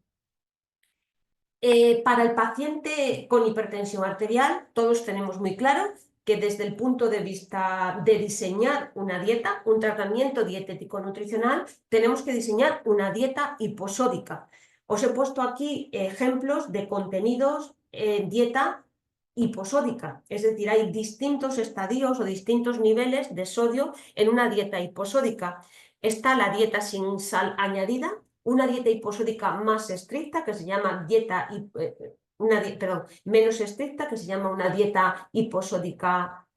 Para el paciente con hipertensión arterial, todos tenemos muy claro que desde el punto de vista de diseñar una dieta, un tratamiento dietético nutricional, tenemos que diseñar una dieta hiposódica. Os he puesto aquí ejemplos de contenidos en dieta hiposódica, es decir, hay distintos estadios o distintos niveles de sodio en una dieta hiposódica. Está la dieta sin sal añadida, una dieta hiposódica más estricta que se llama menos estricta, que se llama una dieta hiposódica,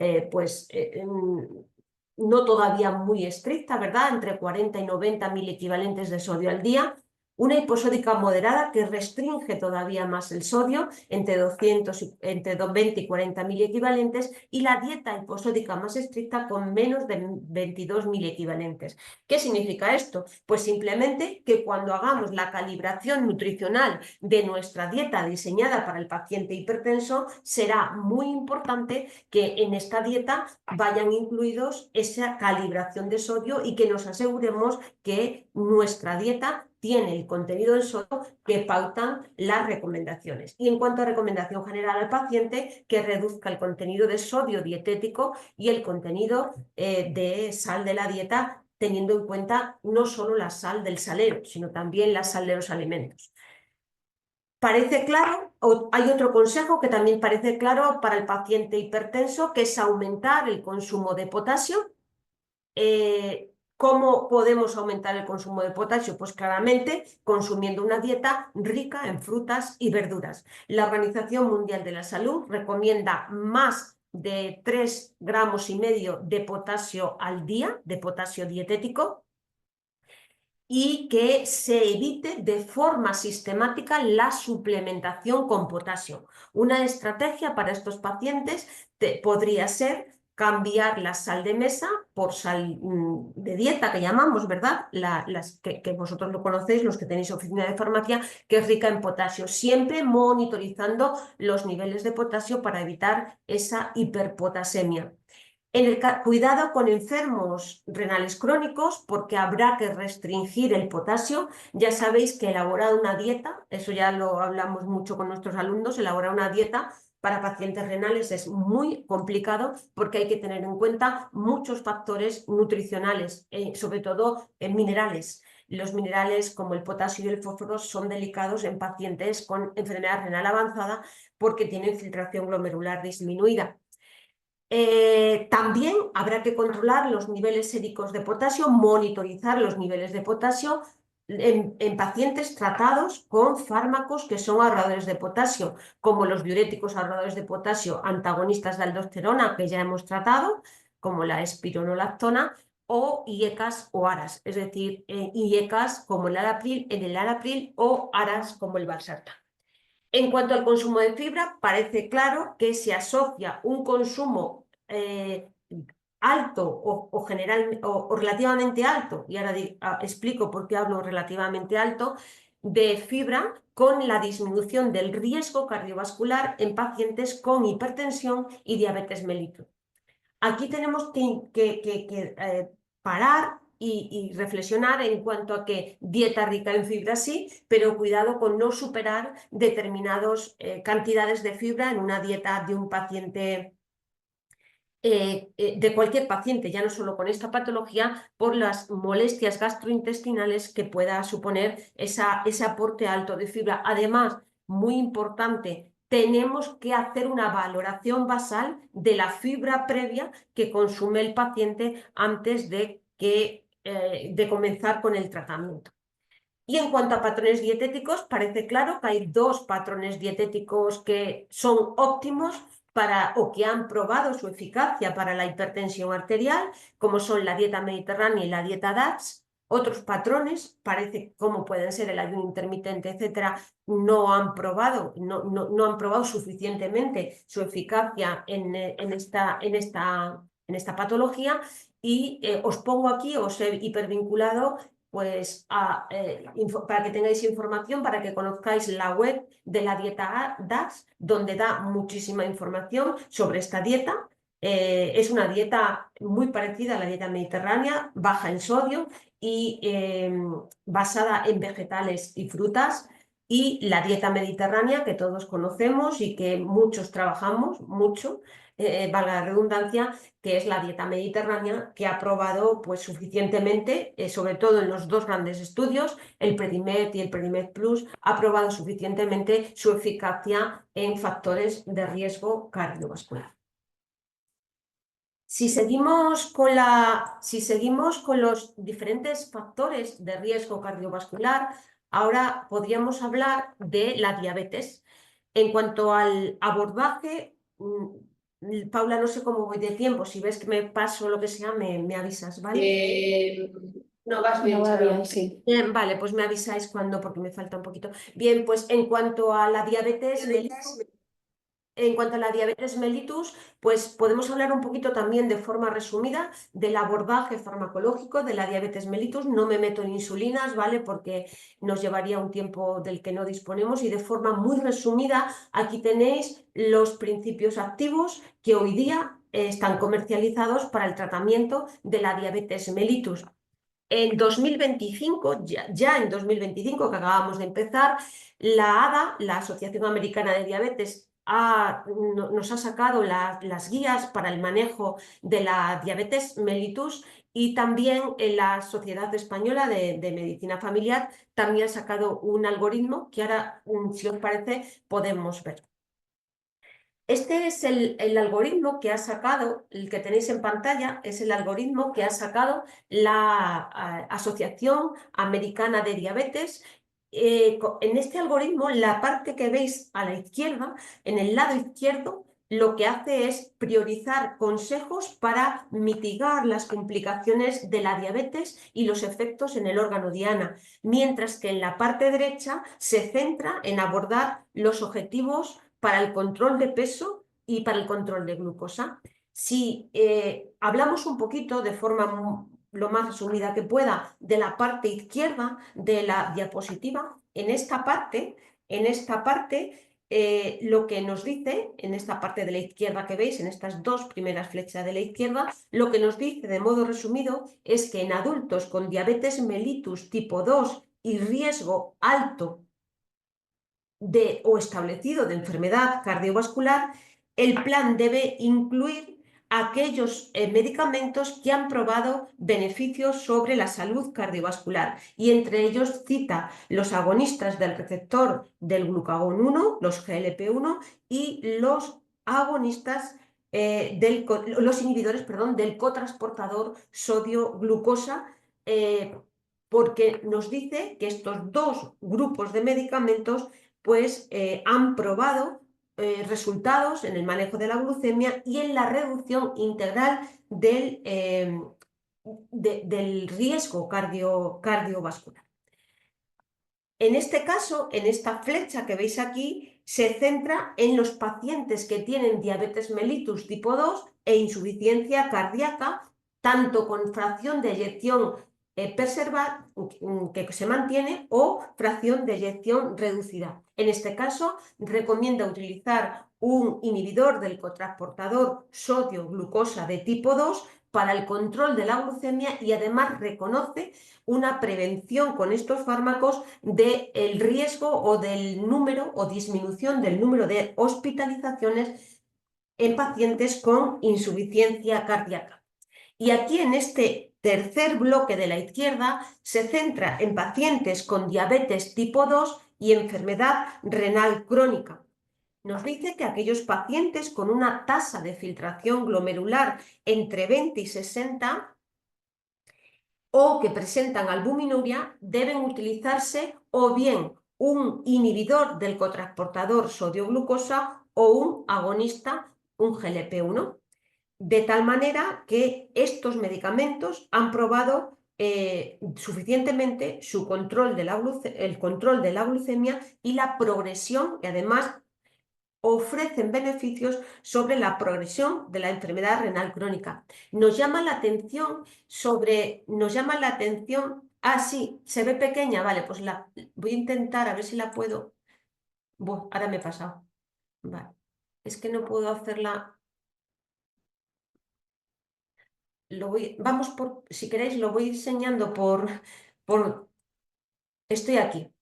no todavía muy estricta, ¿verdad? Entre 40 y 90 miliequivalentes de sodio al día. Una hiposódica moderada que restringe todavía más el sodio, entre 20 y 40 miliequivalentes, y la dieta hiposódica más estricta con menos de 22 miliequivalentes. ¿Qué significa esto? Pues simplemente que cuando hagamos la calibración nutricional de nuestra dieta diseñada para el paciente hipertenso, será muy importante que en esta dieta vayan incluidos esa calibración de sodio y que nos aseguremos que nuestra dieta tiene el contenido en sodio que pautan las recomendaciones. Y en cuanto a recomendación general al paciente, que reduzca el contenido de sodio dietético y el contenido de sal de la dieta, teniendo en cuenta no solo la sal del salero, sino también la sal de los alimentos. Parece claro, hay otro consejo que también parece claro para el paciente hipertenso, que es aumentar el consumo de potasio. ¿Cómo podemos aumentar el consumo de potasio? Pues claramente consumiendo una dieta rica en frutas y verduras. La Organización Mundial de la Salud recomienda más de 3,5 gramos de potasio al día, de potasio dietético, y que se evite de forma sistemática la suplementación con potasio. Una estrategia para estos pacientes podría ser cambiar la sal de mesa por sal de dieta, que llamamos, ¿verdad? Las que vosotros lo conocéis, los que tenéis oficina de farmacia, que es rica en potasio, siempre monitorizando los niveles de potasio para evitar esa hiperpotasemia. Cuidado con enfermos renales crónicos, porque habrá que restringir el potasio. Ya sabéis que elaborar una dieta, eso ya lo hablamos mucho con nuestros alumnos, elaborar una dieta para pacientes renales es muy complicado porque hay que tener en cuenta muchos factores nutricionales, sobre todo en minerales. Los minerales como el potasio y el fósforo son delicados en pacientes con enfermedad renal avanzada porque tienen filtración glomerular disminuida. También habrá que controlar los niveles séricos de potasio, monitorizar los niveles de potasio en pacientes tratados con fármacos que son ahorradores de potasio, como los diuréticos ahorradores de potasio antagonistas de aldosterona, que ya hemos tratado, como la espironolactona, o IECAS o ARAS, es decir, IECAS como el Arapril o ARAS como el Valsartan. En cuanto al consumo de fibra, parece claro que se asocia un consumo alto o relativamente alto, y ahora explico por qué hablo relativamente alto, de fibra con la disminución del riesgo cardiovascular en pacientes con hipertensión y diabetes mellitus. Aquí tenemos que parar y reflexionar en cuanto a que dieta rica en fibra sí, pero cuidado con no superar determinadas cantidades de fibra en una dieta de un paciente, de cualquier paciente, ya no solo con esta patología, por las molestias gastrointestinales que pueda suponer ese aporte alto de fibra. Además, muy importante, tenemos que hacer una valoración basal de la fibra previa que consume el paciente antes de comenzar con el tratamiento. Y en cuanto a patrones dietéticos, parece claro que hay dos patrones dietéticos que son óptimos o que han probado su eficacia para la hipertensión arterial, como son la dieta mediterránea y la dieta DATS. Otros patrones, parece como pueden ser el ayuno intermitente, etcétera, no han probado suficientemente su eficacia en esta patología. Y os pongo aquí, os he hipervinculado pues para que tengáis información, para que conozcáis la web de la dieta DAS, donde da muchísima información sobre esta dieta. Es una dieta muy parecida a la dieta mediterránea, baja en sodio y basada en vegetales y frutas. Y la dieta mediterránea que todos conocemos y que muchos trabajamos mucho, valga la redundancia, que es la dieta mediterránea, que ha probado pues, suficientemente, sobre todo en los dos grandes estudios, el Predimed y el Predimed Plus, ha probado suficientemente su eficacia en factores de riesgo cardiovascular. Si seguimos con los diferentes factores de riesgo cardiovascular, ahora podríamos hablar de la diabetes. En cuanto al abordaje, Paula, no sé cómo voy de tiempo, si ves que me paso lo que sea, me avisas, ¿vale? No, vas bien, Charo. Sí. Bien, vale, pues me avisáis porque me falta un poquito. Bien, pues en cuanto a la diabetes mellitus, pues podemos hablar un poquito también de forma resumida del abordaje farmacológico de la diabetes mellitus. No me meto en insulinas, ¿vale? Porque nos llevaría un tiempo del que no disponemos, y de forma muy resumida aquí tenéis los principios activos que hoy día están comercializados para el tratamiento de la diabetes mellitus. En 2025, ya en 2025, que acabamos de empezar, la ADA, la Asociación Americana de Diabetes, nos ha sacado las guías para el manejo de la diabetes mellitus, y también en la Sociedad Española de Medicina Familiar también ha sacado un algoritmo que ahora, si os parece, podemos ver. Este es el algoritmo que ha sacado, el que tenéis en pantalla, es el algoritmo que ha sacado la Asociación Americana de Diabetes. En este algoritmo, la parte que veis a la izquierda, en el lado izquierdo, lo que hace es priorizar consejos para mitigar las complicaciones de la diabetes y los efectos en el órgano diana, mientras que en la parte derecha se centra en abordar los objetivos para el control de peso y para el control de glucosa. Si hablamos un poquito de forma lo más resumida que pueda de la parte izquierda de la diapositiva, en esta parte lo que nos dice, en esta parte de la izquierda que veis, en estas dos primeras flechas de la izquierda, lo que nos dice de modo resumido es que en adultos con diabetes mellitus tipo 2 y riesgo alto o establecido de enfermedad cardiovascular, el plan debe incluir aquellos medicamentos que han probado beneficios sobre la salud cardiovascular, y entre ellos cita los agonistas del receptor del glucagón 1, los GLP-1, y los agonistas los inhibidores, perdón, del cotransportador sodio-glucosa, porque nos dice que estos dos grupos de medicamentos pues han probado resultados en el manejo de la glucemia y en la reducción integral del riesgo cardiovascular. En este caso, en esta flecha que veis aquí, se centra en los pacientes que tienen diabetes mellitus tipo 2 e insuficiencia cardíaca, tanto con fracción de eyección que se mantiene o fracción de eyección reducida. En este caso, recomienda utilizar un inhibidor del cotransportador sodio-glucosa de tipo 2 para el control de la glucemia, y además reconoce una prevención con estos fármacos del riesgo o del número o disminución del número de hospitalizaciones en pacientes con insuficiencia cardíaca. Y aquí en este tercer bloque de la izquierda se centra en pacientes con diabetes tipo 2 y enfermedad renal crónica. Nos dice que aquellos pacientes con una tasa de filtración glomerular entre 20 y 60 o que presentan albuminuria deben utilizarse o bien un inhibidor del cotransportador sodio-glucosa o un agonista, un GLP-1. De tal manera que estos medicamentos han probado suficientemente el control de la glucemia y la progresión, y además ofrecen beneficios sobre la progresión de la enfermedad renal crónica. Nos llama la atención sí, se ve pequeña, vale, pues voy a intentar a ver si la puedo. Bueno, ahora me he pasado. Vale. Es que no puedo hacerla. Si queréis, lo voy diseñando estoy aquí,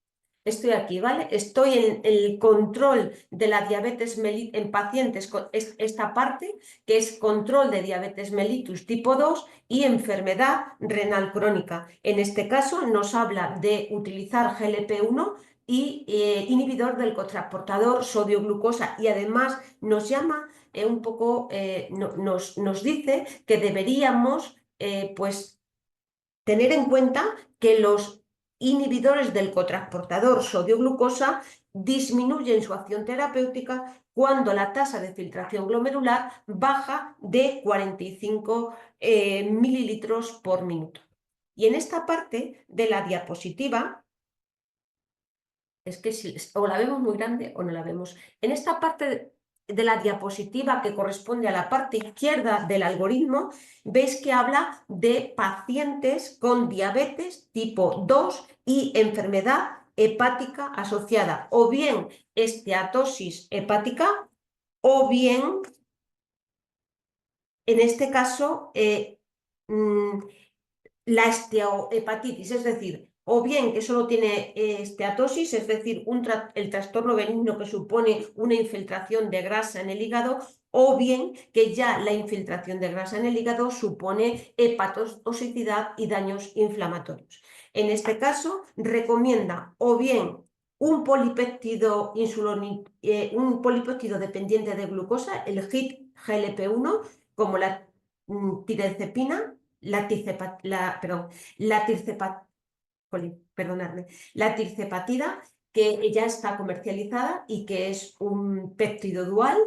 ¿vale? Estoy en el control de la diabetes mellitus en pacientes con esta parte, que es control de diabetes mellitus tipo 2 y enfermedad renal crónica. En este caso nos habla de utilizar GLP-1 y inhibidor del cotransportador sodio-glucosa, y además nos llama nos dice que deberíamos pues tener en cuenta que los inhibidores del cotransportador sodio-glucosa disminuyen su acción terapéutica cuando la tasa de filtración glomerular baja de 45 mililitros por minuto. Y en esta parte de la diapositiva, es que o la vemos muy grande o no la vemos. En esta parte de la diapositiva que corresponde a la parte izquierda del algoritmo, veis que habla de pacientes con diabetes tipo 2 y enfermedad hepática asociada, o bien esteatosis hepática, o bien, en este caso, la esteatohepatitis, es decir, o bien que solo tiene esteatosis, es decir, el trastorno benigno que supone una infiltración de grasa en el hígado, o bien que ya la infiltración de grasa en el hígado supone hepatotoxicidad y daños inflamatorios. En este caso, recomienda o bien un polipéptido dependiente de glucosa, el GIP-GLP-1, como la tirzepina, la tirzepatida, que ya está comercializada y que es un péptido dual,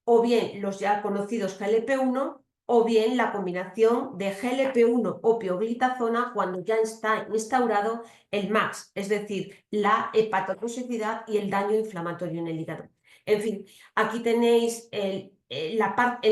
o bien los ya conocidos GLP-1, o bien la combinación de GLP-1 o pioglitazona cuando ya está instaurado el MAX, es decir, la hepatotoxicidad y el daño inflamatorio en el hígado. En fin, aquí tenéis en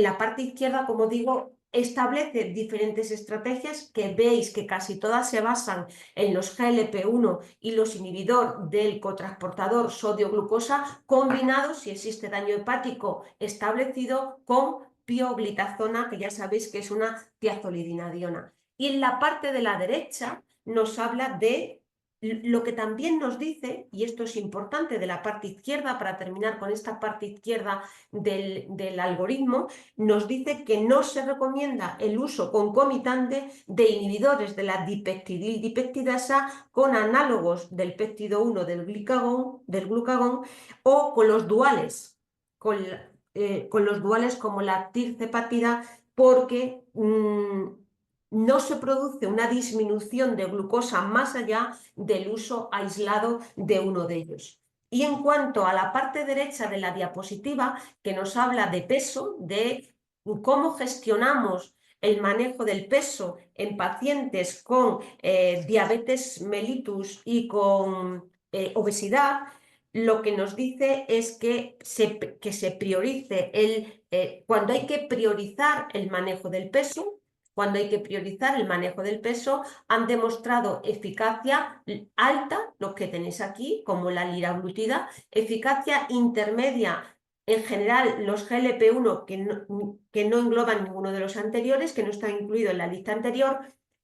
la parte izquierda, como digo, establece diferentes estrategias que veis que casi todas se basan en los GLP-1 y los inhibidores del cotransportador sodio-glucosa combinados, si existe daño hepático establecido, con pioglitazona, que ya sabéis que es una tiazolidinadiona. Y en la parte de la derecha nos habla de lo que también nos dice, y esto es importante de la parte izquierda, para terminar con esta parte izquierda del algoritmo, nos dice que no se recomienda el uso concomitante de inhibidores de la dipeptidildipeptidasa con análogos del péptido 1 del glucagón o con los duales, con los duales como la tirzepatida, porque no se produce una disminución de glucosa más allá del uso aislado de uno de ellos. Y en cuanto a la parte derecha de la diapositiva, que nos habla de peso, de cómo gestionamos el manejo del peso en pacientes con diabetes mellitus y con obesidad, lo que nos dice es que se priorice cuando hay que priorizar el manejo del peso. Cuando hay que priorizar el manejo del peso, han demostrado eficacia alta, los que tenéis aquí, como la liraglutida, eficacia intermedia, en general los GLP-1, que no engloban ninguno de los anteriores, que no están incluidos en la lista anterior,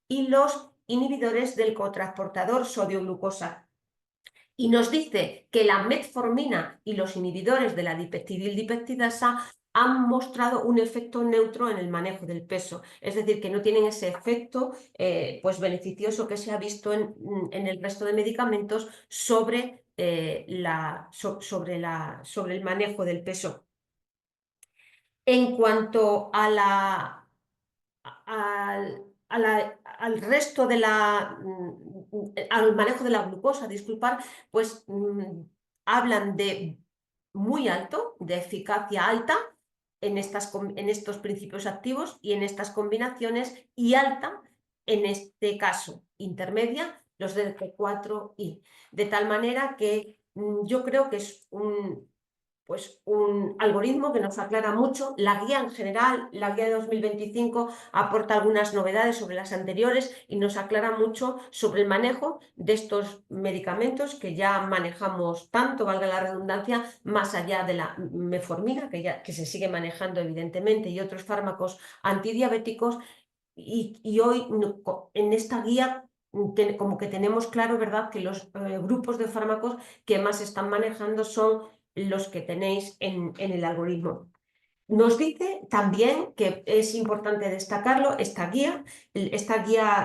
y los inhibidores del cotransportador sodio-glucosa. Y nos dice que la metformina y los inhibidores de la dipeptidildipeptidasa han mostrado un efecto neutro en el manejo del peso, es decir, que no tienen ese efecto pues beneficioso que se ha visto en el resto de medicamentos sobre, sobre el manejo del peso. En cuanto a al resto de al manejo de la glucosa, disculpar, pues hablan de muy alto, de eficacia alta en estos principios activos y en estas combinaciones, y alta en este caso, intermedia, los del T4I. De tal manera que yo creo que es pues un algoritmo que nos aclara mucho. La guía en general, la guía de 2025, aporta algunas novedades sobre las anteriores y nos aclara mucho sobre el manejo de estos medicamentos que ya manejamos tanto, valga la redundancia, más allá de la metformina, que se sigue manejando evidentemente, y otros fármacos antidiabéticos. Y hoy en esta guía como que tenemos claro, ¿verdad?, que los grupos de fármacos que más están manejando son los que tenéis en el algoritmo. Nos dice también que es importante destacarlo, esta guía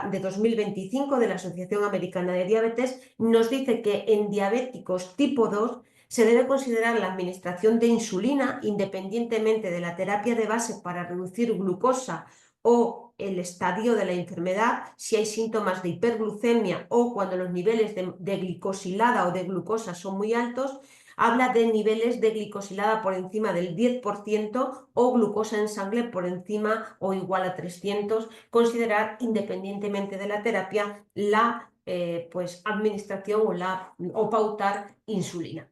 de 2025 de la Asociación Americana de Diabetes, nos dice que en diabéticos tipo 2 se debe considerar la administración de insulina independientemente de la terapia de base para reducir glucosa o el estadio de la enfermedad, si hay síntomas de hiperglucemia o cuando los niveles de glicosilada o de glucosa son muy altos. Habla de niveles de glicosilada por encima del 10% o glucosa en sangre por encima o igual a 300, considerar independientemente de la terapia la pues, administración o pautar insulina.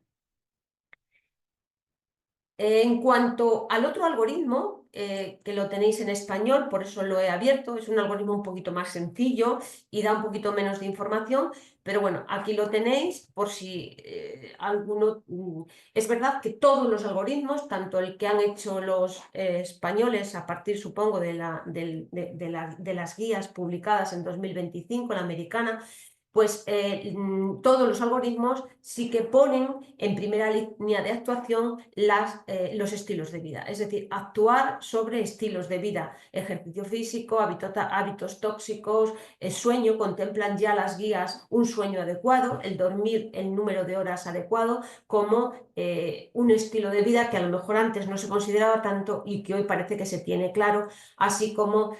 En cuanto al otro algoritmo, que lo tenéis en español, por eso lo he abierto, es un algoritmo un poquito más sencillo y da un poquito menos de información, pero bueno, aquí lo tenéis por si alguno... Es verdad que todos los algoritmos, tanto el que han hecho los españoles a partir, supongo, de las guías publicadas en 2025, la americana, pues todos los algoritmos sí que ponen en primera línea de actuación los estilos de vida, es decir, actuar sobre estilos de vida, ejercicio físico, hábitos tóxicos, el sueño. Contemplan ya las guías un sueño adecuado, el dormir el número de horas adecuado, como un estilo de vida que a lo mejor antes no se consideraba tanto y que hoy parece que se tiene claro, así como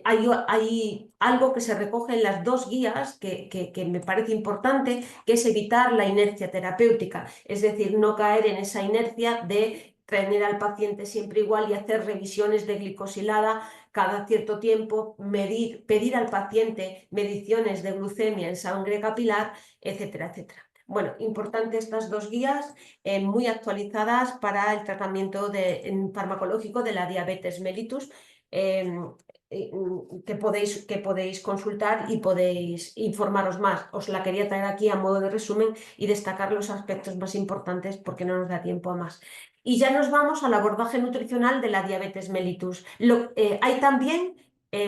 hay algo que se recoge en las dos guías que me parece importante, que es evitar la inercia terapéutica, es decir, no caer en esa inercia de tener al paciente siempre igual y hacer revisiones de glicosilada cada cierto tiempo, pedir al paciente mediciones de glucemia en sangre capilar, etcétera, etcétera. Bueno, importante estas dos guías muy actualizadas para el tratamiento farmacológico de la diabetes mellitus, que podéis consultar y podéis informaros más. Os la quería traer aquí a modo de resumen y destacar los aspectos más importantes porque no nos da tiempo a más. Y ya nos vamos al abordaje nutricional de la diabetes mellitus. Hay también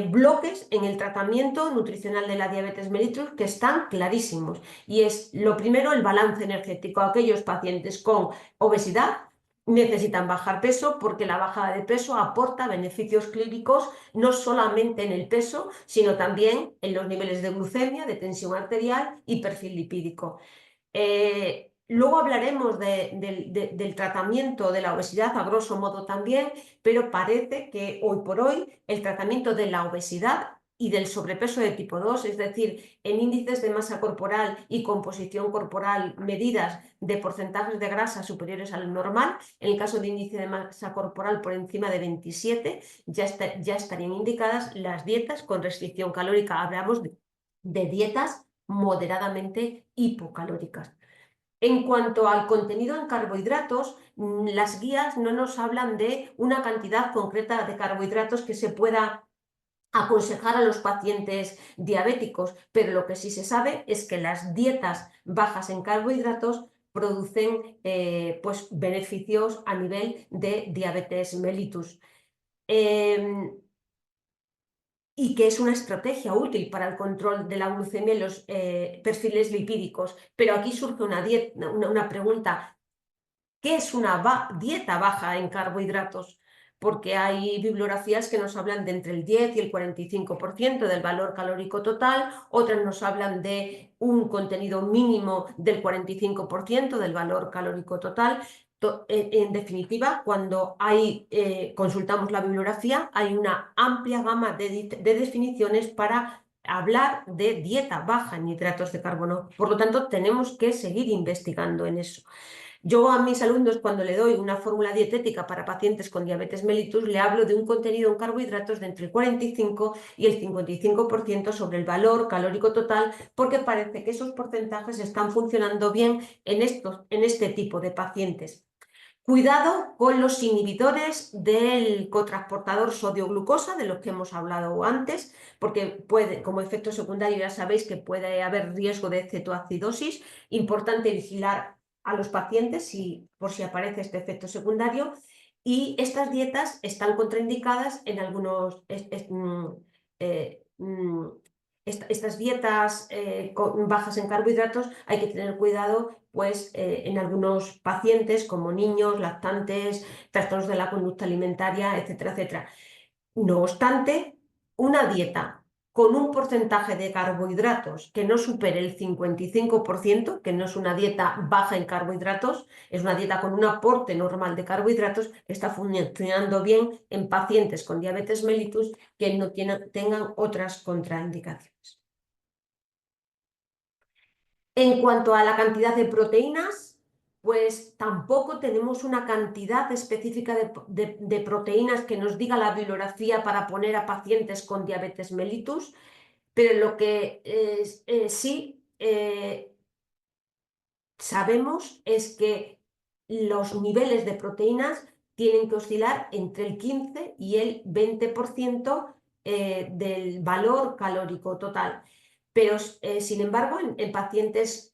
bloques en el tratamiento nutricional de la diabetes mellitus que están clarísimos. Y es lo primero, el balance energético. Aquellos pacientes con obesidad necesitan bajar peso porque la bajada de peso aporta beneficios clínicos no solamente en el peso, sino también en los niveles de glucemia, de tensión arterial y perfil lipídico. Luego hablaremos del tratamiento de la obesidad a grosso modo también, pero parece que hoy por hoy el tratamiento de la obesidad y del sobrepeso de tipo 2, es decir, en índices de masa corporal y composición corporal medidas de porcentajes de grasa superiores al normal, en el caso de índice de masa corporal por encima de 27, ya estarían indicadas las dietas con restricción calórica. Hablamos de dietas moderadamente hipocalóricas. En cuanto al contenido en carbohidratos, las guías no nos hablan de una cantidad concreta de carbohidratos que se pueda aconsejar a los pacientes diabéticos, pero lo que sí se sabe es que las dietas bajas en carbohidratos producen pues, beneficios a nivel de diabetes mellitus. Y que es una estrategia útil para el control de la glucemia y los perfiles lipídicos. Pero aquí surge una pregunta: ¿qué es una dieta baja en carbohidratos? Porque hay bibliografías que nos hablan de entre el 10 y el 45% del valor calórico total, otras nos hablan de un contenido mínimo del 45% del valor calórico total. En definitiva, cuando consultamos la bibliografía, hay una amplia gama de definiciones para hablar de dieta baja en hidratos de carbono. Por lo tanto, tenemos que seguir investigando en eso. Yo a mis alumnos, cuando le doy una fórmula dietética para pacientes con diabetes mellitus, le hablo de un contenido en carbohidratos de entre el 45 y el 55% sobre el valor calórico total, porque parece que esos porcentajes están funcionando bien en este tipo de pacientes. Cuidado con los inhibidores del cotransportador sodio-glucosa, de los que hemos hablado antes, porque como efecto secundario ya sabéis que puede haber riesgo de cetoacidosis. Importante vigilar a los pacientes por si aparece este efecto secundario. Y estas dietas están contraindicadas en algunos... estas dietas bajas en carbohidratos hay que tener cuidado pues, en algunos pacientes como niños, lactantes, trastornos de la conducta alimentaria, etcétera, etcétera. No obstante, una dieta con un porcentaje de carbohidratos que no supere el 55%, que no es una dieta baja en carbohidratos, es una dieta con un aporte normal de carbohidratos, que está funcionando bien en pacientes con diabetes mellitus que no tengan otras contraindicaciones. En cuanto a la cantidad de proteínas, pues tampoco tenemos una cantidad específica de proteínas que nos diga la bibliografía para poner a pacientes con diabetes mellitus, pero lo que sí sabemos es que los niveles de proteínas tienen que oscilar entre el 15 y el 20% del valor calórico total. Pero, sin embargo, en pacientes,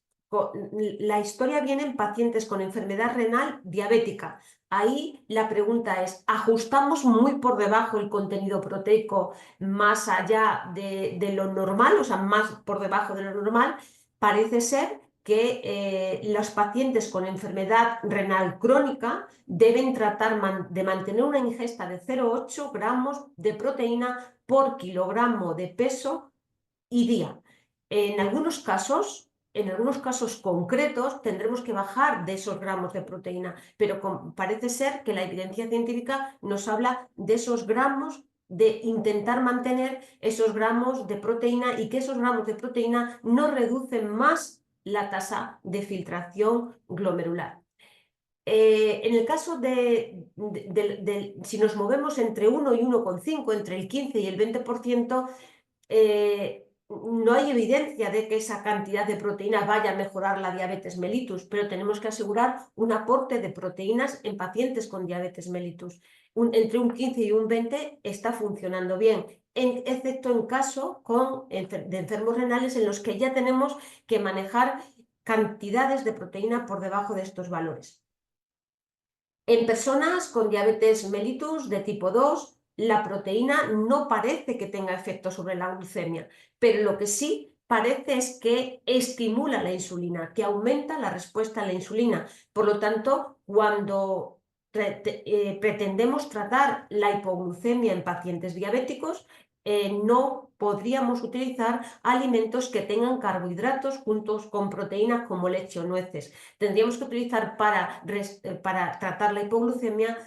la historia viene en pacientes con enfermedad renal diabética. Ahí la pregunta es, ¿ajustamos muy por debajo el contenido proteico más allá de lo normal, o sea, más por debajo de lo normal? Parece ser que los pacientes con enfermedad renal crónica deben tratar de mantener una ingesta de 0,8 gramos de proteína por kilogramo de peso y día. En algunos casos concretos tendremos que bajar de esos gramos de proteína, pero parece ser que la evidencia científica nos habla de esos gramos, de intentar mantener esos gramos de proteína y que esos gramos de proteína no reducen más la tasa de filtración glomerular. En el caso si nos movemos entre 1 y 1,5, entre el 15 y el 20%, no hay evidencia de que esa cantidad de proteínas vaya a mejorar la diabetes mellitus, pero tenemos que asegurar un aporte de proteínas en pacientes con diabetes mellitus. Entre un 15 y un 20 está funcionando bien, excepto en caso de enfermos renales en los que ya tenemos que manejar cantidades de proteína por debajo de estos valores. En personas con diabetes mellitus de tipo 2, la proteína no parece que tenga efecto sobre la glucemia, pero lo que sí parece es que estimula la insulina, que aumenta la respuesta a la insulina. Por lo tanto, cuando pretendemos tratar la hipoglucemia en pacientes diabéticos, no podríamos utilizar alimentos que tengan carbohidratos juntos con proteínas como leche o nueces. Tendríamos que utilizar para tratar la hipoglucemia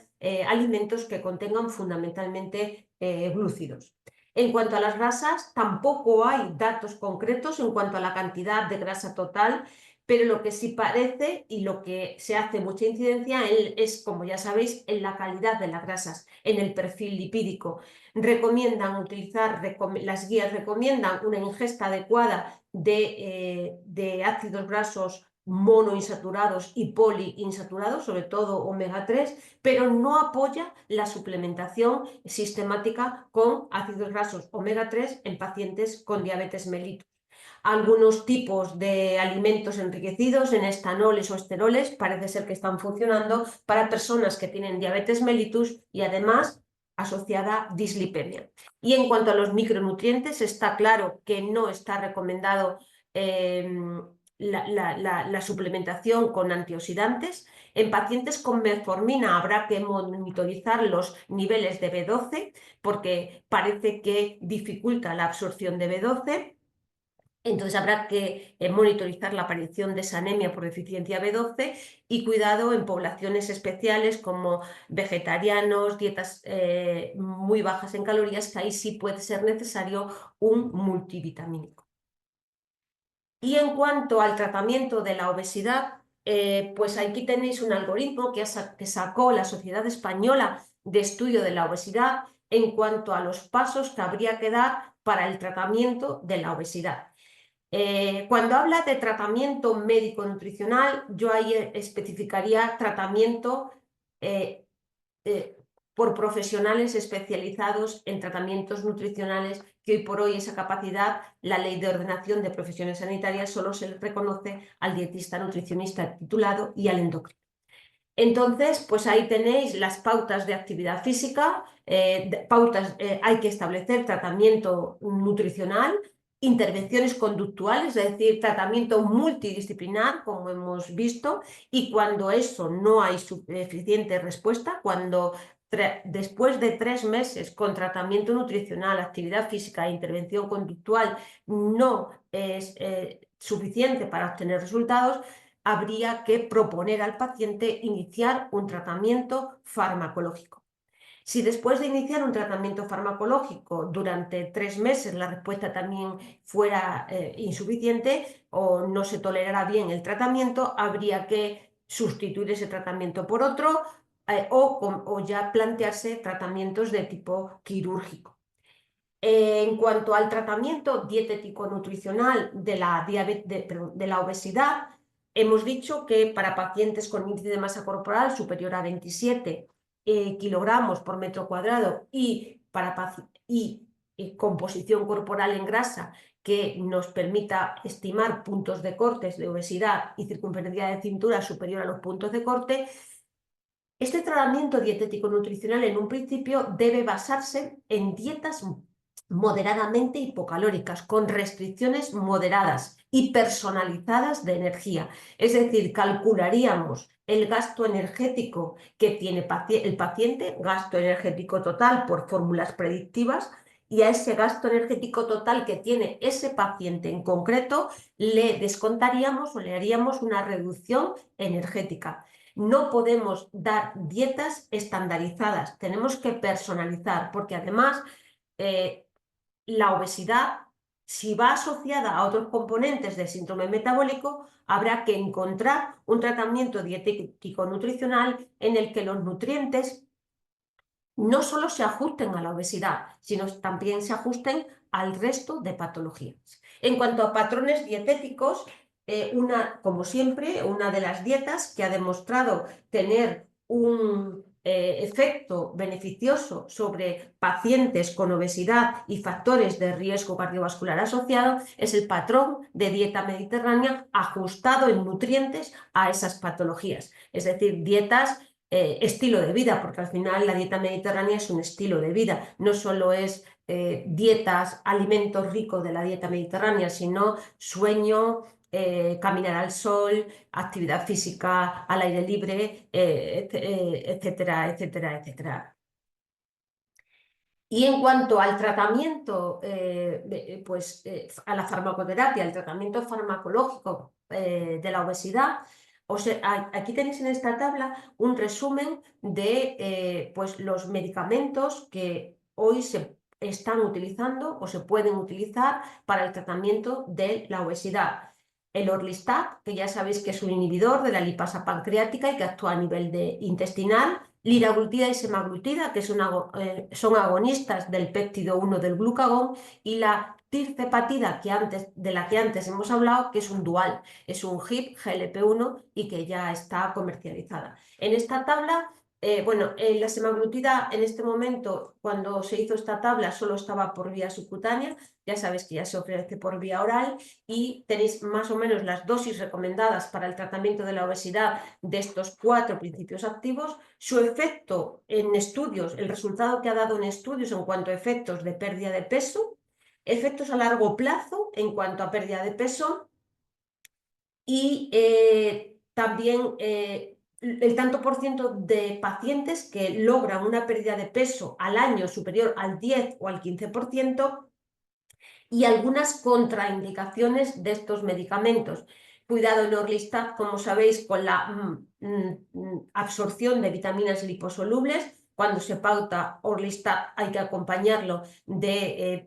alimentos que contengan fundamentalmente glúcidos. En cuanto a las grasas, tampoco hay datos concretos en cuanto a la cantidad de grasa total, pero lo que sí parece y lo que se hace mucha incidencia es, como ya sabéis, en la calidad de las grasas, en el perfil lipídico. Las guías recomiendan una ingesta adecuada de ácidos grasos monoinsaturados y poliinsaturados, sobre todo omega 3, pero no apoya la suplementación sistemática con ácidos grasos omega 3 en pacientes con diabetes mellitus. Algunos tipos de alimentos enriquecidos en estanoles o esteroles parece ser que están funcionando para personas que tienen diabetes mellitus y además asociada dislipemia. Y en cuanto a los micronutrientes, está claro que no está recomendado la suplementación con antioxidantes. En pacientes con metformina habrá que monitorizar los niveles de B12 porque parece que dificulta la absorción de B12. Entonces habrá que monitorizar la aparición de esa anemia por deficiencia B12 y cuidado en poblaciones especiales como vegetarianos, dietas muy bajas en calorías, que ahí sí puede ser necesario un multivitamínico. Y en cuanto al tratamiento de la obesidad, pues aquí tenéis un algoritmo que sacó la Sociedad Española de Estudio de la Obesidad en cuanto a los pasos que habría que dar para el tratamiento de la obesidad. Cuando habla de tratamiento médico-nutricional, yo ahí especificaría tratamiento por profesionales especializados en tratamientos nutricionales, que hoy por hoy esa capacidad, la Ley de Ordenación de Profesiones Sanitarias solo se le reconoce al dietista nutricionista titulado y al endocrino. Entonces, pues ahí tenéis las pautas de actividad física, hay que establecer tratamiento nutricional, intervenciones conductuales, es decir, tratamiento multidisciplinar, como hemos visto, y cuando eso no hay suficiente respuesta, cuando después de 3 meses con tratamiento nutricional, actividad física e intervención conductual no es suficiente para obtener resultados, habría que proponer al paciente iniciar un tratamiento farmacológico. Si después de iniciar un tratamiento farmacológico durante 3 meses la respuesta también fuera insuficiente o no se tolerara bien el tratamiento, habría que sustituir ese tratamiento por otro o ya plantearse tratamientos de tipo quirúrgico. En cuanto al tratamiento dietético-nutricional de la obesidad, hemos dicho que para pacientes con índice de masa corporal superior a 27 kilogramos por metro cuadrado y composición corporal en grasa que nos permita estimar puntos de cortes de obesidad y circunferencia de cintura superior a los puntos de corte, este tratamiento dietético-nutricional en un principio debe basarse en dietas moderadamente hipocalóricas, con restricciones moderadas y personalizadas de energía. Es decir, calcularíamos el gasto energético que tiene el paciente, gasto energético total por fórmulas predictivas, y a ese gasto energético total que tiene ese paciente en concreto le descontaríamos o le haríamos una reducción energética. No podemos dar dietas estandarizadas, tenemos que personalizar, porque además la obesidad, si va asociada a otros componentes del síndrome metabólico, habrá que encontrar un tratamiento dietético-nutricional en el que los nutrientes no solo se ajusten a la obesidad, sino también se ajusten al resto de patologías. En cuanto a patrones dietéticos, como siempre, una de las dietas que ha demostrado tener un efecto beneficioso sobre pacientes con obesidad y factores de riesgo cardiovascular asociado es el patrón de dieta mediterránea ajustado en nutrientes a esas patologías. Es decir, dietas, estilo de vida, porque al final la dieta mediterránea es un estilo de vida, no solo es dietas, alimentos ricos de la dieta mediterránea, sino sueño, caminar al sol, actividad física al aire libre, etcétera, etcétera, etcétera. Y en cuanto al tratamiento, a la farmacoterapia, el tratamiento farmacológico de la obesidad, aquí tenéis en esta tabla un resumen de pues los medicamentos que hoy se están utilizando o se pueden utilizar para el tratamiento de la obesidad. El Orlistat, que ya sabéis que es un inhibidor de la lipasa pancreática y que actúa a nivel intestinal. Liraglutida y semaglutida, que son agonistas del péptido 1 del glucagón, y la tirzepatida, de la que antes hemos hablado, que es un dual, es un GIP GLP-1 y que ya está comercializada. En esta tabla, la semaglutida en este momento, cuando se hizo esta tabla, solo estaba por vía subcutánea, ya sabéis que ya se ofrece por vía oral y tenéis más o menos las dosis recomendadas para el tratamiento de la obesidad de estos 4 principios activos. Su efecto en estudios, el resultado que ha dado en estudios en cuanto a efectos de pérdida de peso, efectos a largo plazo en cuanto a pérdida de peso y también el tanto por ciento de pacientes que logran una pérdida de peso al año superior al 10 o al 15%, y algunas contraindicaciones de estos medicamentos. Cuidado en Orlistat, como sabéis, con la absorción de vitaminas liposolubles. Cuando se pauta Orlistat hay que acompañarlo de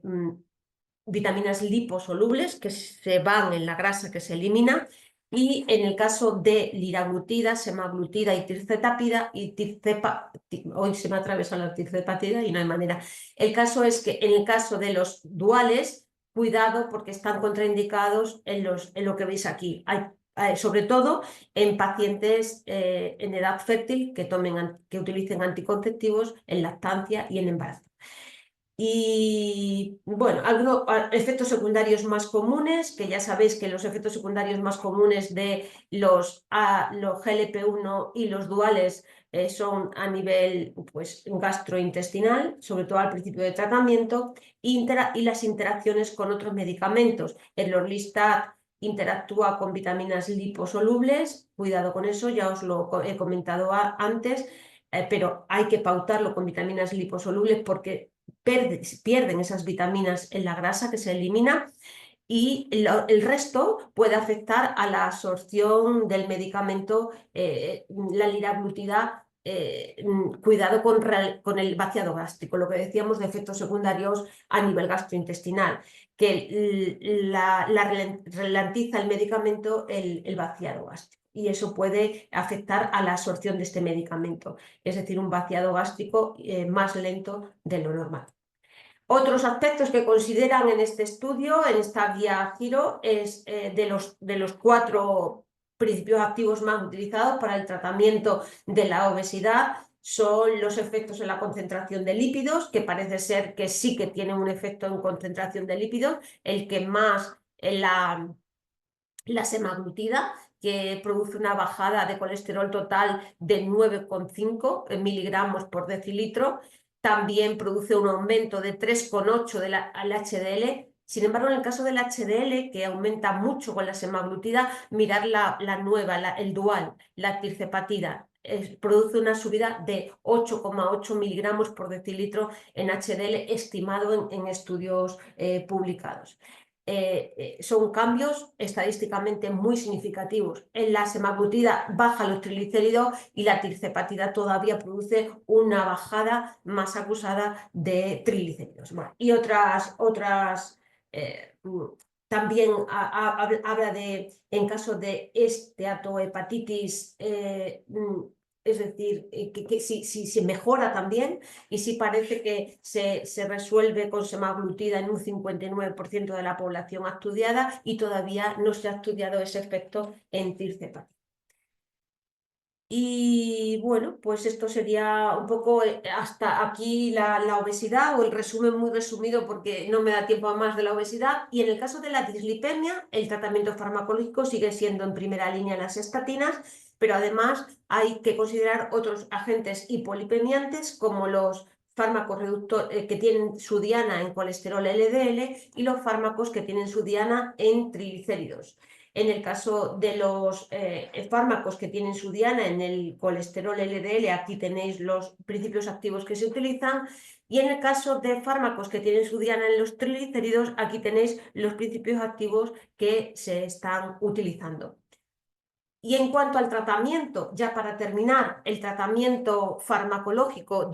vitaminas liposolubles que se van en la grasa que se elimina. Y en el caso de liraglutida, semaglutida y tirzepatida, hoy se me atraviesa la tirzepatida y no hay manera. El caso es que en el caso de los duales, cuidado porque están contraindicados en lo que veis aquí. Sobre todo en pacientes en edad fértil que utilicen anticonceptivos, en lactancia y en embarazo. Y bueno, algunos efectos secundarios más comunes, que ya sabéis que los efectos secundarios más comunes de los GLP-1 y los duales son a nivel pues, gastrointestinal, sobre todo al principio de tratamiento, y las interacciones con otros medicamentos. El Orlistat interactúa con vitaminas liposolubles, cuidado con eso, ya os lo he comentado antes, pero hay que pautarlo con vitaminas liposolubles porque pierden esas vitaminas en la grasa que se elimina, y el resto puede afectar a la absorción del medicamento, la liraglutida. Cuidado con el vaciado gástrico, lo que decíamos de efectos secundarios a nivel gastrointestinal, que ralentiza el medicamento el vaciado gástrico. Y eso puede afectar a la absorción de este medicamento, es decir, un vaciado gástrico más lento de lo normal. Otros aspectos que consideran en este estudio, en esta guía Giro, es de los 4 principios activos más utilizados para el tratamiento de la obesidad, son los efectos en la concentración de lípidos, que parece ser que sí que tienen un efecto en concentración de lípidos, el que más la semaglutida, que produce una bajada de colesterol total de 9,5 miligramos por decilitro. También produce un aumento de 3,8 del HDL. Sin embargo, en el caso del HDL, que aumenta mucho con la semaglutida, mirad la nueva, el dual, la tirzepatida. Produce una subida de 8,8 miligramos por decilitro en HDL, estimado en estudios publicados. Son cambios estadísticamente muy significativos. En la semaglutida baja los triglicéridos y la tirzepatida todavía produce una bajada más acusada de triglicéridos. Bueno, y también habla de, en caso de esteatohepatitis es decir, que si se mejora también y si parece que se resuelve con semaglutida en un 59% de la población estudiada y todavía no se ha estudiado ese efecto en tircepatía. Y bueno, pues esto sería un poco hasta aquí la obesidad o el resumen muy resumido porque no me da tiempo a más de la obesidad. Y en el caso de la dislipemia, el tratamiento farmacológico sigue siendo en primera línea las estatinas, pero además hay que considerar otros agentes hipolipemiantes como los fármacos que tienen su diana en colesterol LDL y los fármacos que tienen su diana en triglicéridos. En el caso de los fármacos que tienen su diana en el colesterol LDL, aquí tenéis los principios activos que se utilizan. Y en el caso de fármacos que tienen su diana en los triglicéridos, aquí tenéis los principios activos que se están utilizando. Y en cuanto al tratamiento, ya para terminar, el tratamiento farmacológico,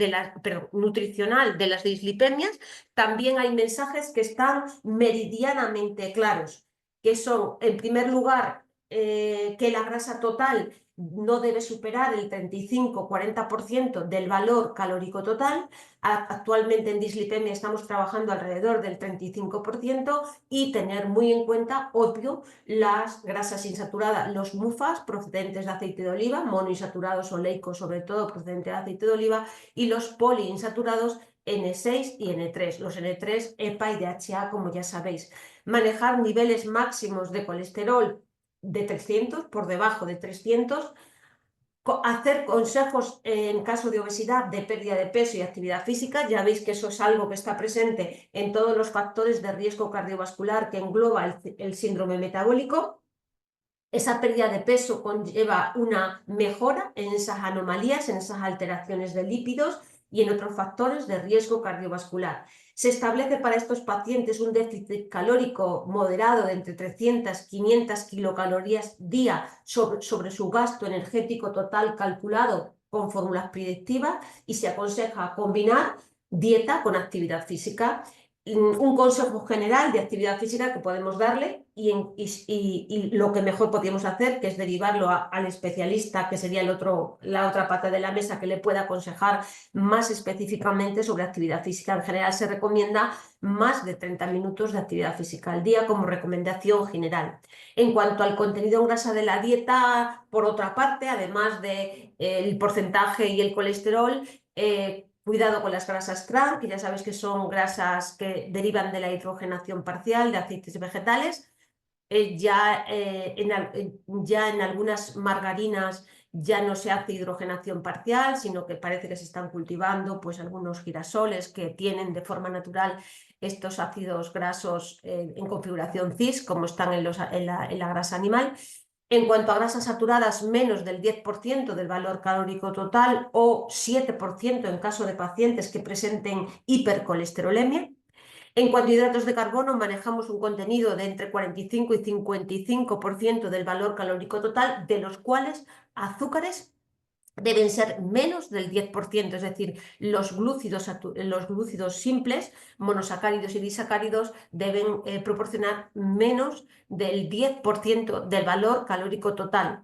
nutricional de las dislipemias, también hay mensajes que están meridianamente claros, que son, en primer lugar, que la grasa total no debe superar el 35-40% del valor calórico total. Actualmente en dislipemia estamos trabajando alrededor del 35% y tener muy en cuenta, obvio, las grasas insaturadas, los MUFAs procedentes de aceite de oliva, monoinsaturados oleicos sobre todo procedentes de aceite de oliva, y los poliinsaturados N6 y N3, los N3 EPA y DHA, como ya sabéis. Manejar niveles máximos de colesterol de 300, por debajo de 300, hacer consejos en caso de obesidad de pérdida de peso y actividad física. Ya veis que eso es algo que está presente en todos los factores de riesgo cardiovascular que engloba el síndrome metabólico. Esa pérdida de peso conlleva una mejora en esas anomalías, en esas alteraciones de lípidos y en otros factores de riesgo cardiovascular. Se establece para estos pacientes un déficit calórico moderado de entre 300 y 500 kilocalorías día sobre su gasto energético total calculado con fórmulas predictivas y se aconseja combinar dieta con actividad física. Un consejo general de actividad física que podemos darle y lo que mejor podríamos hacer, que es derivarlo al especialista, que sería la otra pata de la mesa, que le pueda aconsejar más específicamente sobre actividad física. En general se recomienda más de 30 minutos de actividad física al día como recomendación general. En cuanto al contenido en grasa de la dieta, por otra parte, además del porcentaje y el colesterol, cuidado con las grasas trans, que ya sabes que son grasas que derivan de la hidrogenación parcial de aceites vegetales. Ya en algunas margarinas ya no se hace hidrogenación parcial, sino que parece que se están cultivando pues algunos girasoles que tienen de forma natural estos ácidos grasos en configuración cis, como están en la grasa animal. En cuanto a grasas saturadas, menos del 10% del valor calórico total o 7% en caso de pacientes que presenten hipercolesterolemia. En cuanto a hidratos de carbono, manejamos un contenido de entre 45 y 55% del valor calórico total, de los cuales azúcares deben ser menos del 10%, es decir, los glúcidos simples, monosacáridos y disacáridos, deben proporcionar menos del 10% del valor calórico total.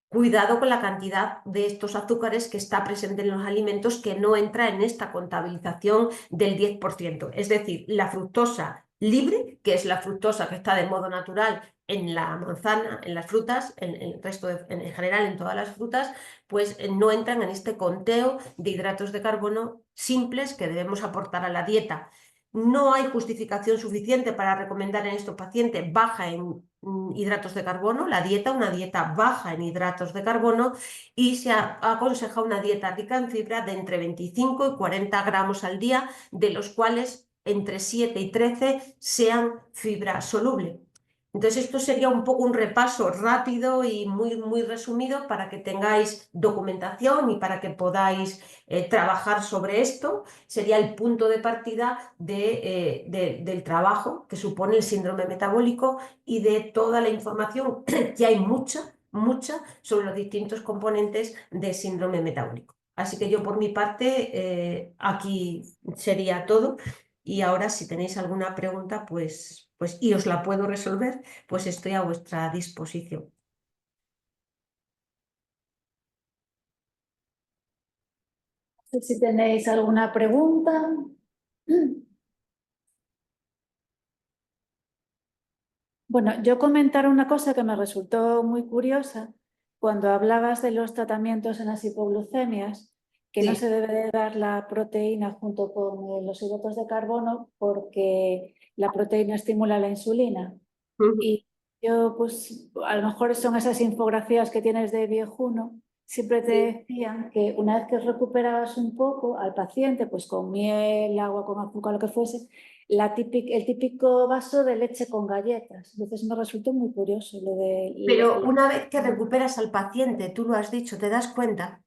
Cuidado con la cantidad de estos azúcares que está presente en los alimentos, que no entra en esta contabilización del 10%. Es decir, la fructosa libre, que es la fructosa que está de modo natural en la manzana, en las frutas, en el resto en general en todas las frutas, pues no entran en este conteo de hidratos de carbono simples que debemos aportar a la dieta. No hay justificación suficiente para recomendar en estos pacientes baja en hidratos de carbono, una dieta baja en hidratos de carbono, y se aconseja una dieta rica en fibra de entre 25 y 40 gramos al día, de los cuales entre 7 y 13 sean fibra soluble. Entonces esto sería un poco un repaso rápido y muy resumido para que tengáis documentación y para que podáis trabajar sobre esto. Sería el punto de partida del trabajo que supone el síndrome metabólico y de toda la información, que hay mucha sobre los distintos componentes de síndrome metabólico. Así que yo por mi parte aquí sería todo. Y ahora, si tenéis alguna pregunta, pues y os la puedo resolver, pues estoy a vuestra disposición. sé si tenéis alguna pregunta. Bueno, yo comentar una cosa que me resultó muy curiosa cuando hablabas de los tratamientos en las hipoglucemias, que no Sí. se debe de dar la proteína junto con los hidratos de carbono porque la proteína estimula la insulina. Y yo, pues, a lo mejor son esas infografías que tienes de viejuno, siempre te Sí. decían que una vez que recuperabas un poco al paciente, pues con miel, agua con azúcar, lo que fuese, el típico vaso de leche con galletas. Entonces me resultó muy curioso lo de... Pero una vez que recuperas al paciente, tú lo has dicho, ¿te das cuenta?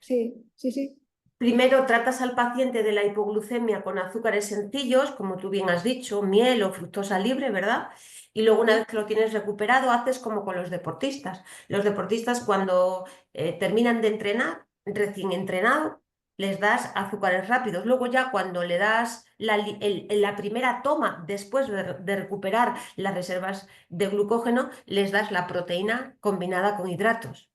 Sí, sí, sí. Primero tratas al paciente de la hipoglucemia con azúcares sencillos, como tú bien has dicho, miel o fructosa libre, ¿verdad? Y luego una vez que lo tienes recuperado, haces como con los deportistas. Los deportistas cuando terminan de entrenar, recién entrenado, les das azúcares rápidos. Luego ya cuando le das la primera toma, después de recuperar las reservas de glucógeno, les das la proteína combinada con hidratos.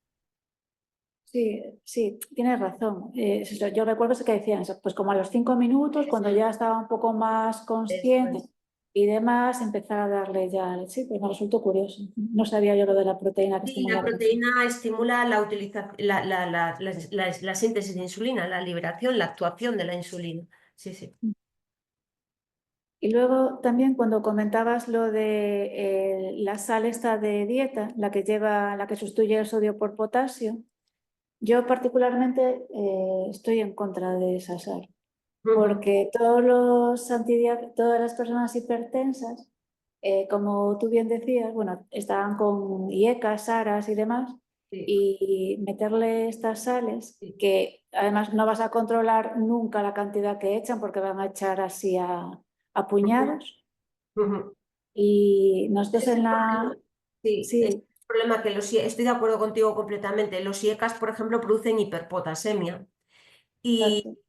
Sí, sí, tienes razón. Yo recuerdo eso que decían, eso, pues como a los 5 minutos, cuando ya estaba un poco más Eso consciente es. y demás, empezar a darle ya, sí, pues me resultó curioso. No sabía yo lo de la proteína que Sí, la estimulaba. proteína estimula la síntesis de insulina, la liberación, la actuación de la insulina. Sí, sí. Y luego también cuando comentabas lo de la sal esta de dieta, la que sustituye el sodio por potasio, yo particularmente estoy en contra de esa sal. Ujú. Porque todas las personas hipertensas, como tú bien decías, bueno, estaban con IECAS, SARAS y demás, Sí, y meterle estas sales, sí. que además no vas a controlar nunca la cantidad que echan porque van a echar así a Ujú, puñados. ujú. Y nosotros Ese es en el la... problema. Sí, es Sí, el problema que estoy de acuerdo contigo completamente. Los IECAS, por ejemplo, producen hiperpotasemia. Y exacto.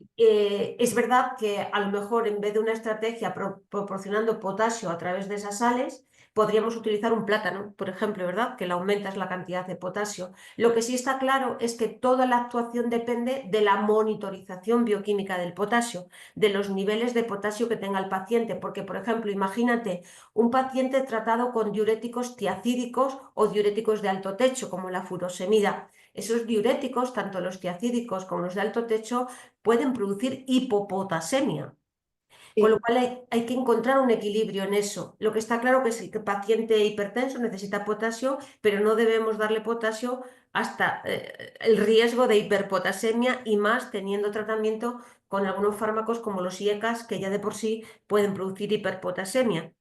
es verdad que a lo mejor en vez de una estrategia proporcionando potasio a través de esas sales, podríamos utilizar un plátano, por ejemplo, ¿verdad? Que le aumentas la cantidad de potasio. Lo que sí está claro es que toda la actuación depende de la monitorización bioquímica del potasio, de los niveles de potasio que tenga el paciente. Porque, por ejemplo, imagínate un paciente tratado con diuréticos tiacídicos o diuréticos de alto techo, como la furosemida. Esos diuréticos, tanto los tiacídicos como los de alto techo, pueden producir hipopotasemia. Con lo Sí, cual hay que encontrar un equilibrio en eso. Lo que está claro que es que el paciente hipertenso necesita potasio, pero no debemos darle potasio hasta el riesgo de hiperpotasemia y más teniendo tratamiento con algunos fármacos como los IECAS, que ya de por sí pueden producir hiperpotasemia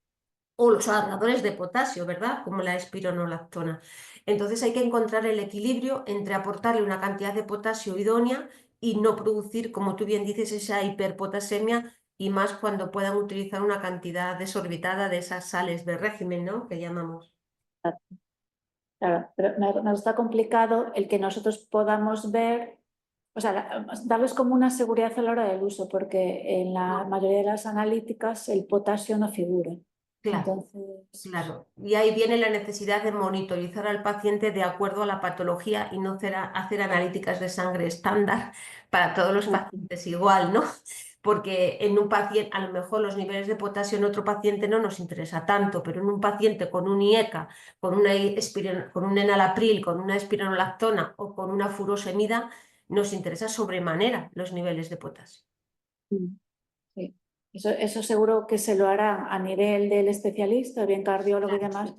o los ahorradores de potasio, ¿verdad? Como la espironolactona. Entonces hay que encontrar el equilibrio entre aportarle una cantidad de potasio idónea y no producir, como tú bien dices, esa hiperpotasemia y más cuando puedan utilizar una cantidad desorbitada de esas sales de régimen, ¿no? Que llamamos. claro, pero nos está complicado el que nosotros podamos ver, o sea, darles como una seguridad a la hora del uso, porque en la mayoría de las analíticas el potasio no figura. Claro. Entonces, Claro, y ahí viene la necesidad de monitorizar al paciente de acuerdo a la patología y no hacer analíticas de sangre estándar para todos los pacientes igual, ¿no? Porque en un paciente, a lo mejor los niveles de potasio en otro paciente no nos interesa tanto, pero en un paciente con un IECA, con un enalapril, con una espironolactona o con una furosemida, nos interesa sobremanera los niveles de potasio. sí. Eso seguro que se lo hará a nivel del especialista, bien cardiólogo y demás,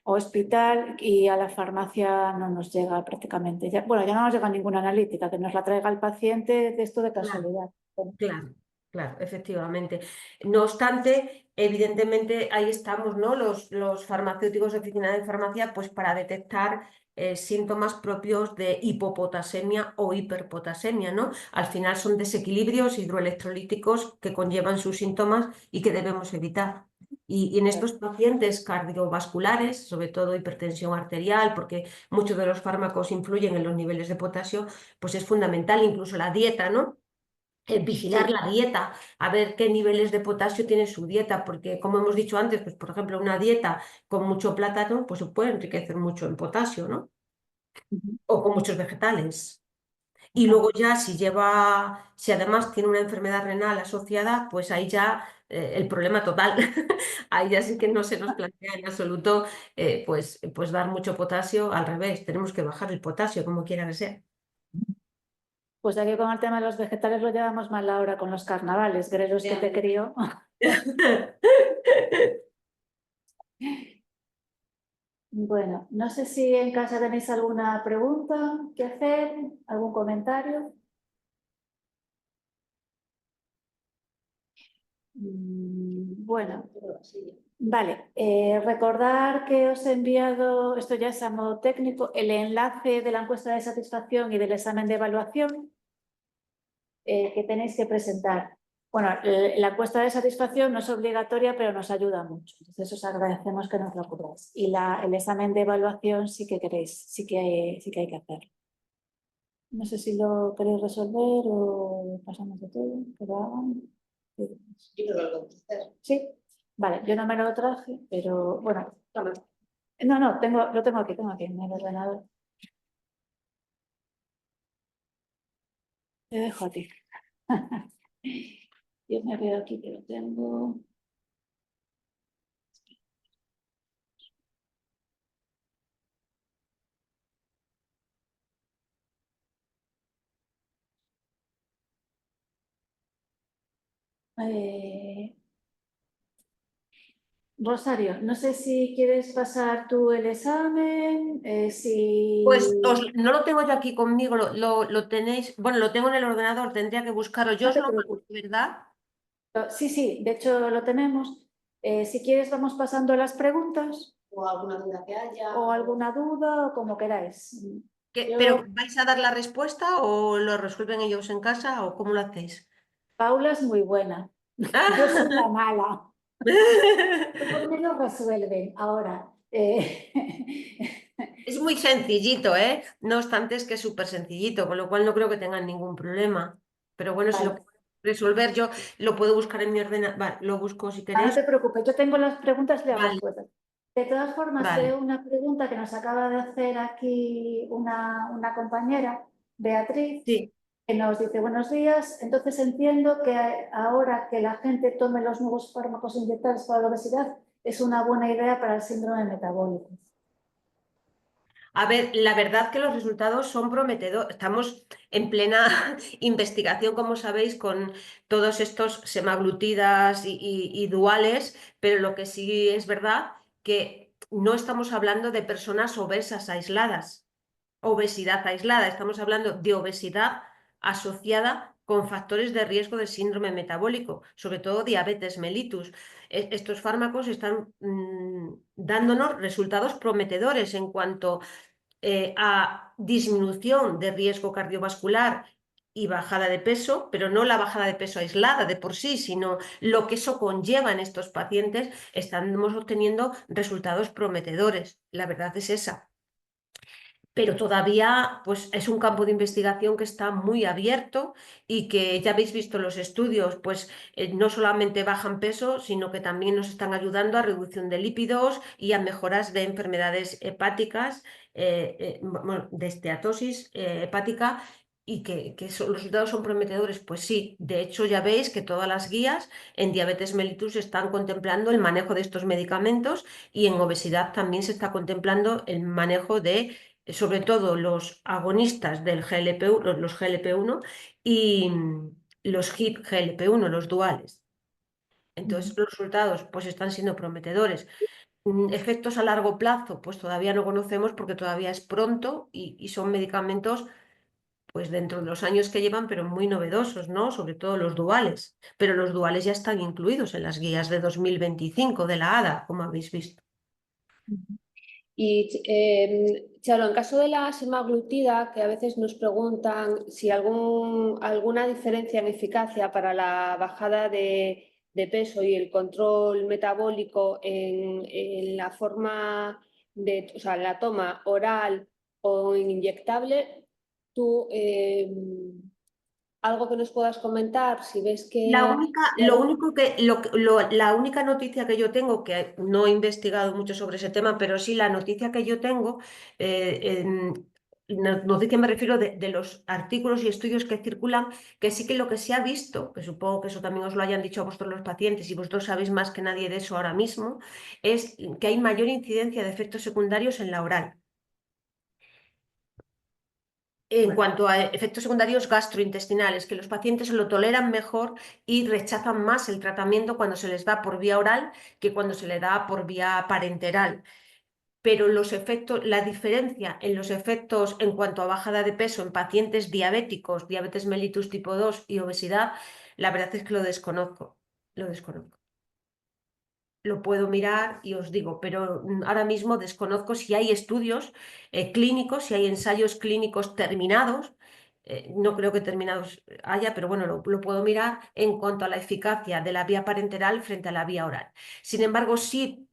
o hospital, y a la farmacia no nos llega prácticamente. Bueno, ya no nos llega ninguna analítica, que nos la traiga el paciente de esto de Claro. casualidad. Claro, claro, efectivamente. No obstante, evidentemente ahí estamos, ¿no? Los farmacéuticos de oficina de farmacia, pues para detectar síntomas propios de hipopotasemia o hiperpotasemia, ¿no? Al final son desequilibrios hidroelectrolíticos que conllevan sus síntomas y que debemos evitar. Y en estos pacientes cardiovasculares, sobre todo hipertensión arterial, porque muchos de los fármacos influyen en los niveles de potasio, pues es fundamental incluso la dieta, ¿no? Vigilar Sí. la dieta, a ver qué niveles de potasio tiene su dieta, porque como hemos dicho antes, pues por ejemplo una dieta con mucho plátano, pues se puede enriquecer mucho en potasio, ¿no? Ujú. O con muchos vegetales. Y luego ya si además tiene una enfermedad renal asociada, pues ahí ya el problema total. Ahí ya sí que no se nos plantea en absoluto pues dar mucho potasio, al revés, tenemos que bajar el potasio, como quiera que sea. Pues aquí con el tema de los vegetales lo llevamos mal ahora con los carnavales, greros que te crío. Bueno, no sé si en casa tenéis alguna pregunta que hacer, algún comentario. Bueno, vale. Recordar que os he enviado, esto ya es a modo técnico, el enlace de la encuesta de satisfacción y del examen de evaluación que tenéis que presentar. Bueno, la encuesta de satisfacción no es obligatoria, pero nos ayuda mucho. Entonces os agradecemos que nos lo ocurráis. Y el examen de evaluación sí que queréis, sí que hay que hacerlo. No sé si lo queréis resolver o pasamos de todo, que lo hagan. Yo creo que lo podemos hacer. Sí, vale, yo no me lo traje, pero bueno. No, lo tengo aquí en el ordenador. Te dejo a ti. Yo me veo aquí que lo tengo. Rosario, no sé si quieres pasar tú el examen, Pues no lo tengo yo aquí conmigo, lo tenéis, bueno, lo tengo en el ordenador, tendría que buscarlo. Yo No os te lo mando, preocupes. ¿verdad? Sí, de hecho lo tenemos. Si quieres vamos pasando las preguntas. O alguna duda que haya. O alguna duda o como queráis. ¿Pero vais a dar la respuesta o lo resuelven ellos en casa o cómo lo hacéis? Paula es muy buena. Yo soy la mala. ¿Por qué lo resuelven? Ahora, Es muy sencillito, ¿eh? No obstante, es que es súper sencillito, con lo cual no creo que tengan ningún problema. Pero bueno, si lo vale. puedo resolver, yo lo puedo buscar en mi ordenador. Vale, lo busco si No queréis. te preocupes, yo tengo las preguntas y las Vale, respuestas. De todas formas, vale. veo una pregunta que nos acaba de hacer aquí una compañera, Beatriz, Sí. que nos dice, buenos días, entonces entiendo que ahora que la gente tome los nuevos fármacos inyectables para la obesidad es una buena idea para el síndrome metabólico. A ver, la verdad que los resultados son prometedores. Estamos en plena investigación, como sabéis, con todos estos semaglutidas y duales, pero lo que sí es verdad que no estamos hablando de personas obesas aisladas, obesidad aislada, estamos hablando de obesidad asociada con factores de riesgo de síndrome metabólico, sobre todo diabetes mellitus. Estos fármacos están dándonos resultados prometedores en cuanto a disminución de riesgo cardiovascular y bajada de peso, pero no la bajada de peso aislada de por sí, sino lo que eso conlleva en estos pacientes, estamos obteniendo resultados prometedores. La verdad es esa. Pero todavía pues, es un campo de investigación que está muy abierto y que ya habéis visto los estudios, pues no solamente bajan peso, sino que también nos están ayudando a reducción de lípidos y a mejoras de enfermedades hepáticas, bueno, de esteatosis hepática y que los resultados son prometedores. Pues sí, de hecho ya veis que todas las guías en diabetes mellitus están contemplando el manejo de estos medicamentos y en obesidad también se está contemplando el manejo de sobre todo los agonistas del GLP-1, los GLP-1 y los HIP GLP-1, los duales. Entonces, los resultados pues están siendo prometedores. Efectos a largo plazo, pues todavía no conocemos porque todavía es pronto y son medicamentos pues dentro de los años que llevan, pero muy novedosos, ¿no? Sobre todo los duales. Pero los duales ya están incluidos en las guías de 2025 de la ADA, como habéis visto. Y, Chalo, en caso de la semaglutida, que a veces nos preguntan si alguna diferencia en eficacia para la bajada de peso y el control metabólico en la forma de, o sea, la toma oral o inyectable, tú, algo que nos puedas comentar, si ves que... La única noticia que yo tengo, que no he investigado mucho sobre ese tema, pero sí la noticia que yo tengo, no sé qué me refiero de los artículos y estudios que circulan, que sí que lo que se ha visto, que supongo que eso también os lo hayan dicho a vosotros los pacientes y vosotros sabéis más que nadie de eso ahora mismo, es que hay mayor incidencia de efectos secundarios en la oral. En cuanto a efectos secundarios gastrointestinales, que los pacientes lo toleran mejor y rechazan más el tratamiento cuando se les da por vía oral que cuando se le da por vía parenteral. Pero los efectos, la diferencia en los efectos en cuanto a bajada de peso en pacientes diabéticos, diabetes mellitus tipo 2 y obesidad, la verdad es que lo desconozco, lo desconozco. Lo puedo mirar y os digo, pero ahora mismo desconozco si hay estudios clínicos, si hay ensayos clínicos terminados. No creo que terminados haya, pero bueno, lo puedo mirar en cuanto a la eficacia de la vía parenteral frente a la vía oral. Sin embargo, sí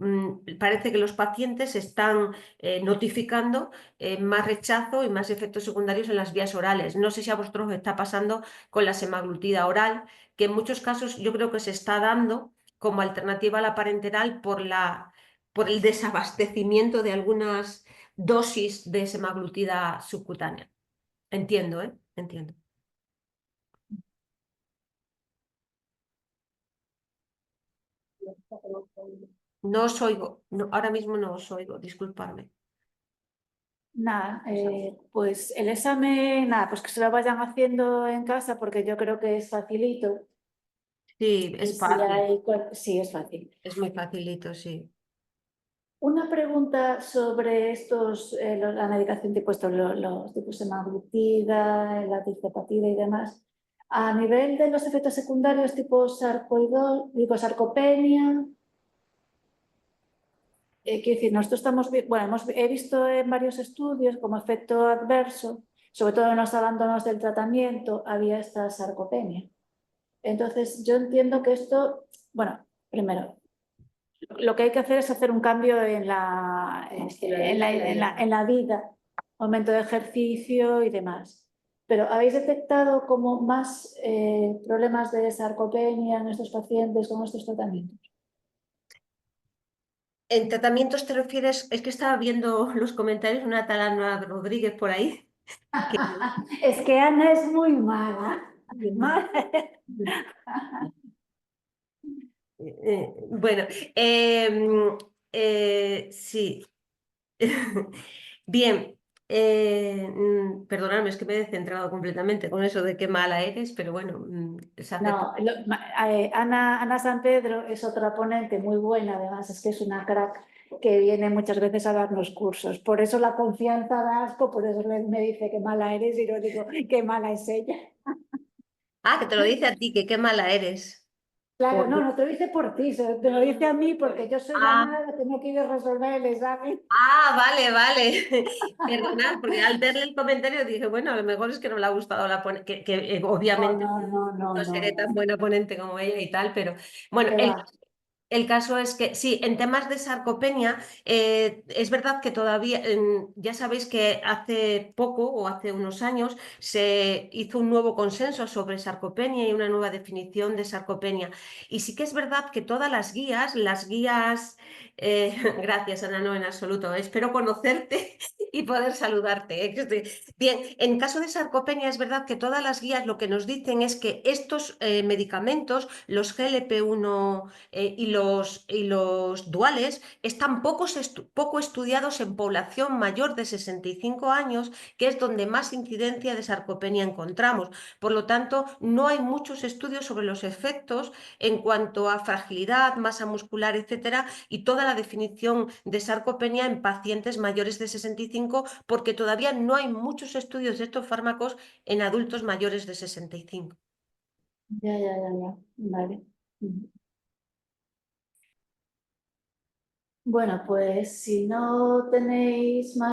parece que los pacientes están notificando más rechazo y más efectos secundarios en las vías orales. No sé si a vosotros os está pasando con la semaglutida oral, que en muchos casos yo creo que se está dando como alternativa a la parenteral por el desabastecimiento de algunas dosis de semaglutida subcutánea. Entiendo, ¿eh? Entiendo. No os oigo, no, ahora mismo no os oigo, disculpadme. Nada, pues el examen, nada, pues que se lo vayan haciendo en casa porque yo creo que es facilito. Sí, Y es si fácil, sí, es fácil. es muy facilito, sí. Una pregunta sobre estos, la medicación tipo los tipos semaglutida, la tirzepatida y demás. A nivel de los efectos secundarios tipo sarcopenia, quiero decir, nosotros bueno, he visto en varios estudios como efecto adverso, sobre todo en los abandonos del tratamiento, había esta sarcopenia. Entonces, yo entiendo que esto, bueno, primero, lo que hay que hacer es hacer un cambio en la vida, aumento de ejercicio y demás. Pero ¿habéis detectado como más problemas de sarcopenia en estos pacientes con estos tratamientos? En tratamientos te refieres, es que estaba viendo los comentarios de una tal Ana Rodríguez por ahí. Que... Es que Ana es muy mala. Bueno, sí. Bien, perdonadme, es que me he descentrado completamente con eso de qué mala eres, pero bueno, se acepta. No, Ana San Pedro es otra ponente muy buena, además es que es una crack que viene muchas veces a darnos cursos. Por eso la confianza da asco, por eso me dice que mala eres y yo digo qué mala es ella. Ah, que te lo dice a ti, que qué mala eres. Claro, Por... no te lo dice por ti, te lo dice a mí porque yo soy la Ah, mala, tengo que ir a resolver el examen. vale, vale. Perdonad, porque al verle el comentario dije, bueno, a lo mejor es que no le ha gustado la ponente, que No, obviamente no, no, no, no no, seré tan no. buena ponente como ella y tal, pero bueno, ¿Qué va? el caso es que sí, en temas de sarcopenia, es verdad que todavía, ya sabéis que hace poco o hace unos años se hizo un nuevo consenso sobre sarcopenia y una nueva definición de sarcopenia. Y sí que es verdad que todas las guías, gracias Ana, no en absoluto, espero conocerte y poder saludarte. Bien, en caso de sarcopenia es verdad que todas las guías lo que nos dicen es que estos medicamentos, los GLP-1 y los duales están poco estudiados en población mayor de 65 años, que es donde más incidencia de sarcopenia encontramos. Por lo tanto, no hay muchos estudios sobre los efectos en cuanto a fragilidad, masa muscular, etcétera, y toda la definición de sarcopenia en pacientes mayores de 65, porque todavía no hay muchos estudios de estos fármacos en adultos mayores de 65. Ya, vale. Bueno, pues si no tenéis más